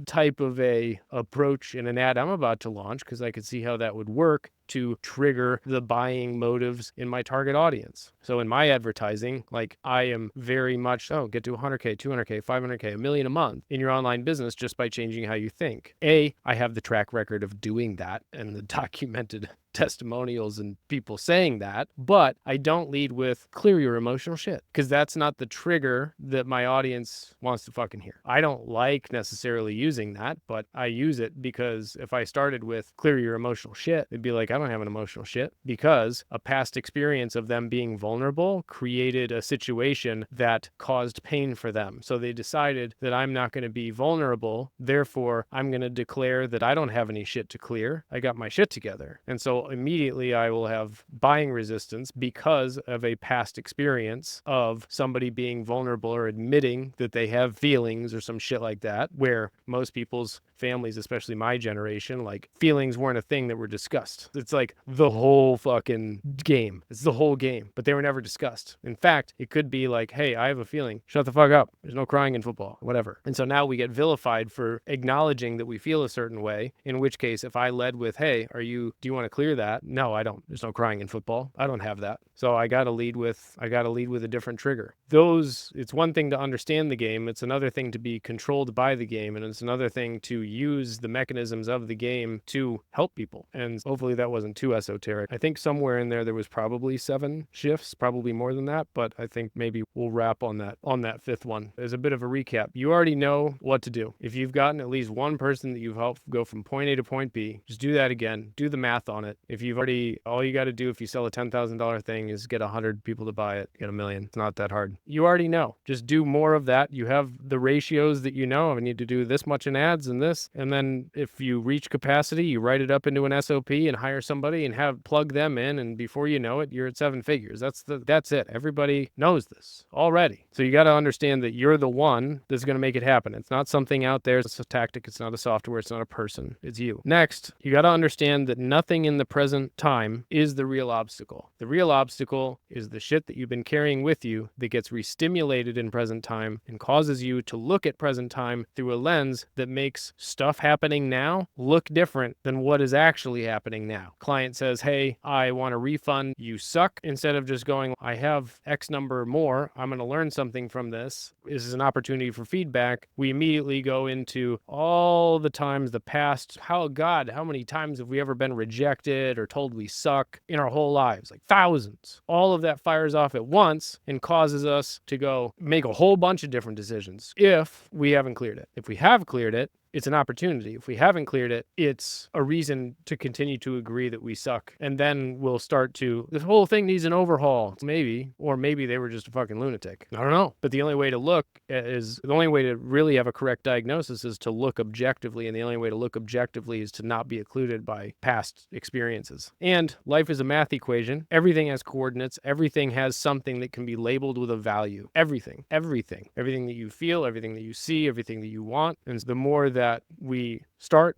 type of a approach in an ad I'm about to launch because I could see how that would work to trigger the buying motives in my target audience. So in my advertising, like I am very much, get to 100K, 200K, 500K, a million a month in your online business just by changing how you think. I have the track record of doing that and the documented testimonials and people saying that, but I don't lead with clear your emotional shit because that's not the trigger that my audience wants to fucking hear. I don't like necessarily using that, but I use it because if I started with clear your emotional shit, it'd be like, I don't have an emotional shit because a past experience of them being vulnerable created a situation that caused pain for them. So they decided that I'm not going to be vulnerable. Therefore, I'm going to declare that I don't have any shit to clear. I got my shit together. And so immediately I will have buying resistance because of a past experience of somebody being vulnerable or admitting that they have feelings or some shit like that, where most people's families, especially my generation, like feelings weren't a thing that were discussed. It's like the whole fucking game. It's the whole game, but they were never discussed. In fact, it could be like, hey, I have a feeling. Shut the fuck up. There's no crying in football, whatever. And so now we get vilified for acknowledging that we feel a certain way, in which case, if I led with, hey, do you want to clear that? No, I don't. There's no crying in football. I don't have that. So I got to lead with a different trigger. It's one thing to understand the game. It's another thing to be controlled by the game. And it's another thing to use the mechanisms of the game to help people. And hopefully that wasn't too esoteric. I think somewhere in there was probably 7 shifts, probably more than that, but I think maybe we'll wrap on that 5th one. As a bit of a recap, you already know what to do. If you've gotten at least one person that you've helped go from point A to point B, just do that again. Do the math on it. If you've already, all you got to do if you sell a $10,000 thing is get 100 people to buy it, get 1 million. It's not that hard. You already know. Just do more of that. You have the ratios that you know. I need to do this much in ads and this. And then if you reach capacity, you write it up into an SOP and hire somebody and plug them in. And before you know it, you're at 7 figures. That's it. Everybody knows this already. So you got to understand that you're the one that's going to make it happen. It's not something out there. It's a tactic. It's not a software. It's not a person. It's you. Next, you got to understand that nothing in the present time is the real obstacle. The real obstacle is the shit that you've been carrying with you that gets re-stimulated in present time and causes you to look at present time through a lens that makes stuff happening now look different than what is actually happening now. Client says, hey, I want a refund. You suck. Instead of just going, I have X number more. I'm going to learn something from this. This is an opportunity for feedback. We immediately go into all the times, the past. How many times have we ever been rejected or told we suck in our whole lives? Like thousands. All of that fires off at once and causes us to go make a whole bunch of different decisions if we haven't cleared it. If we have cleared it, it's an opportunity. If we haven't cleared it, it's a reason to continue to agree that we suck. And then we'll start to, this whole thing needs an overhaul. Maybe, or maybe they were just a fucking lunatic. I don't know. But the only way to really have a correct diagnosis is to look objectively. And the only way to look objectively is to not be occluded by past experiences. And life is a math equation. Everything has coordinates. Everything has something that can be labeled with a value. Everything that you feel, everything that you see, everything that you want. And the more that we start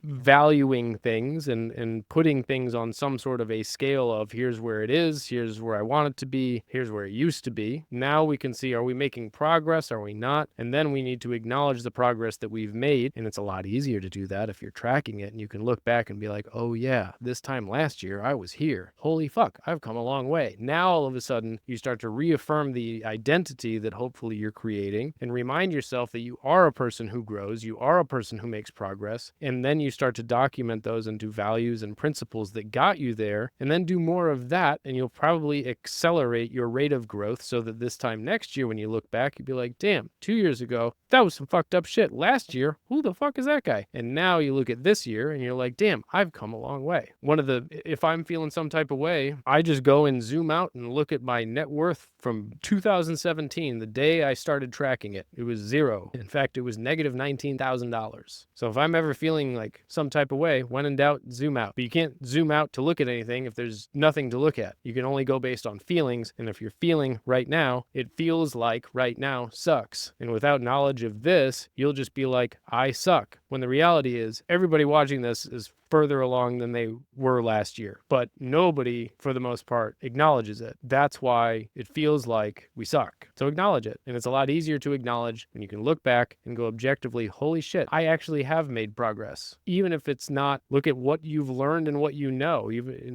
valuing things and putting things on some sort of a scale of here's where it is, here's where I want it to be, here's where it used to be. Now we can see, are we making progress? Are we not? And then we need to acknowledge the progress that we've made. And it's a lot easier to do that if you're tracking it and you can look back and be like, oh yeah, this time last year I was here. Holy fuck, I've come a long way. Now all of a sudden you start to reaffirm the identity that hopefully you're creating and remind yourself that you are a person who grows, you are a person who makes progress, and then you start to document those into values and principles that got you there, and then do more of that, and you'll probably accelerate your rate of growth so that this time next year when you look back, you'll be like, damn, 2 years ago, that was some fucked up shit. Last year, who the fuck is that guy? And now you look at this year and you're like, damn, I've come a long way. If I'm feeling some type of way, I just go and zoom out and look at my net worth from 2017, the day I started tracking it. It was 0. In fact, it was negative $19,000. So if I'm ever feeling like some type of way, when in doubt, zoom out. But you can't zoom out to look at anything if there's nothing to look at. You can only go based on feelings. And if you're feeling right now, it feels like right now sucks. And without knowledge of this, you'll just be like, I suck. When the reality is everybody watching this is further along than they were last year. But nobody, for the most part, acknowledges it. That's why it feels like we suck. So acknowledge it. And it's a lot easier to acknowledge when you can look back and go objectively, holy shit, I actually have made progress. Even if it's not, look at what you've learned and what you know.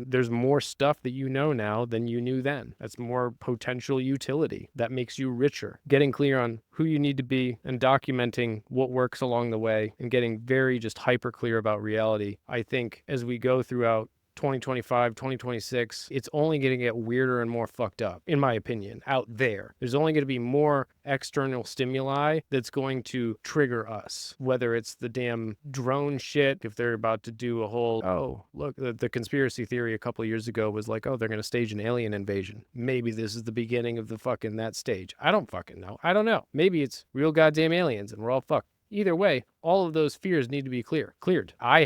There's more stuff that you know now than you knew then. That's more potential utility. That makes you richer. Getting clear on who you need to be and documenting what works along the way and getting very just hyper clear about reality. I think as we go throughout 2025, 2026, it's only going to get weirder and more fucked up, in my opinion, out there. There's only going to be more external stimuli that's going to trigger us, whether it's the damn drone shit, if they're about to do a whole, oh, look, the conspiracy theory a couple of years ago was like, oh, they're going to stage an alien invasion. Maybe this is the beginning of the fucking that stage. I don't fucking know. I don't know. Maybe it's real goddamn aliens and we're all fucked. Either way, all of those fears need to be cleared. I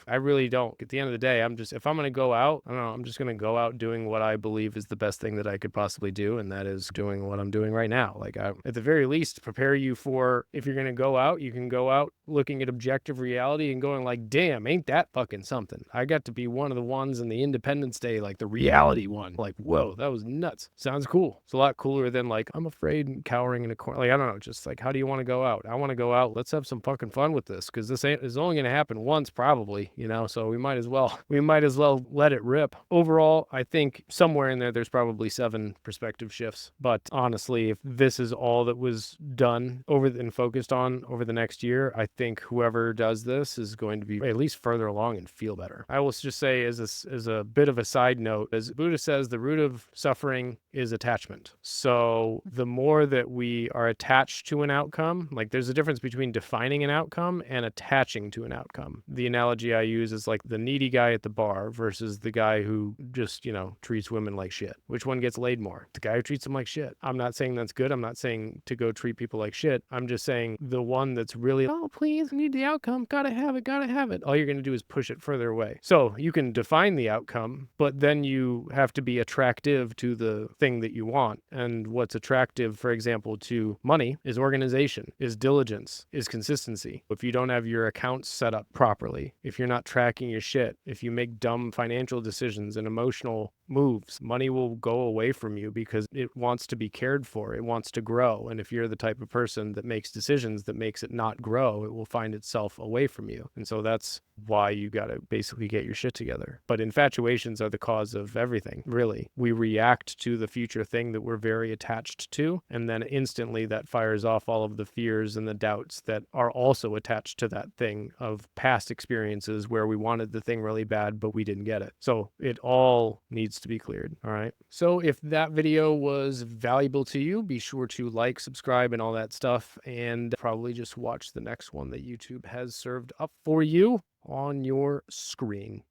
really don't. At the end of the day, if I'm going to go out, I don't know, I'm just going to go out doing what I believe is the best thing that I could possibly do. And that is doing what I'm doing right now. Like, at the very least, prepare you for, if you're going to go out, you can go out looking at objective reality and going like, damn, ain't that fucking something? I got to be one of the ones in the Independence Day, like the reality one. Like, whoa, that was nuts. Sounds cool. It's a lot cooler than like, I'm afraid and cowering in a corner. Like, I don't know, just like, how do you want to go out? I want to go out. Let's have some fucking fun with this, because this is only going to happen once probably, so we might as well let it rip. Overall, I think somewhere in there's probably 7 perspective shifts, but honestly, if this is all that was done and focused on over the next year, I think whoever does this is going to be at least further along and feel better. I will just say, as a bit of a side note, as Buddha says, the root of suffering is attachment. So the more that we are attached to an outcome, like there's a difference between defining an outcome and attaching to an outcome. The analogy I use is like the needy guy at the bar versus the guy who just, treats women like shit. Which one gets laid more? The guy who treats them like shit. I'm not saying that's good. I'm not saying to go treat people like shit. I'm just saying the one that's really, oh, please, I need the outcome. Gotta have it. All you're going to do is push it further away. So you can define the outcome, but then you have to be attractive to the thing that you want. And what's attractive, for example, to money is organization, is diligence, is consistency. If you don't have your accounts set up properly, if you're not tracking your shit, if you make dumb financial decisions and emotional moves, money will go away from you because it wants to be cared for. It wants to grow. And if you're the type of person that makes decisions that makes it not grow, it will find itself away from you. And so that's why you got to basically get your shit together. But infatuations are the cause of everything, really. We react to the future thing that we're very attached to, and then instantly that fires off all of the fears and the doubts that are also attached to that thing of past experiences where we wanted the thing really bad, but we didn't get it. So it all needs to be cleared. All right. So if that video was valuable to you, be sure to like, subscribe, and all that stuff, and probably just watch the next one that YouTube has served up for you on your screen.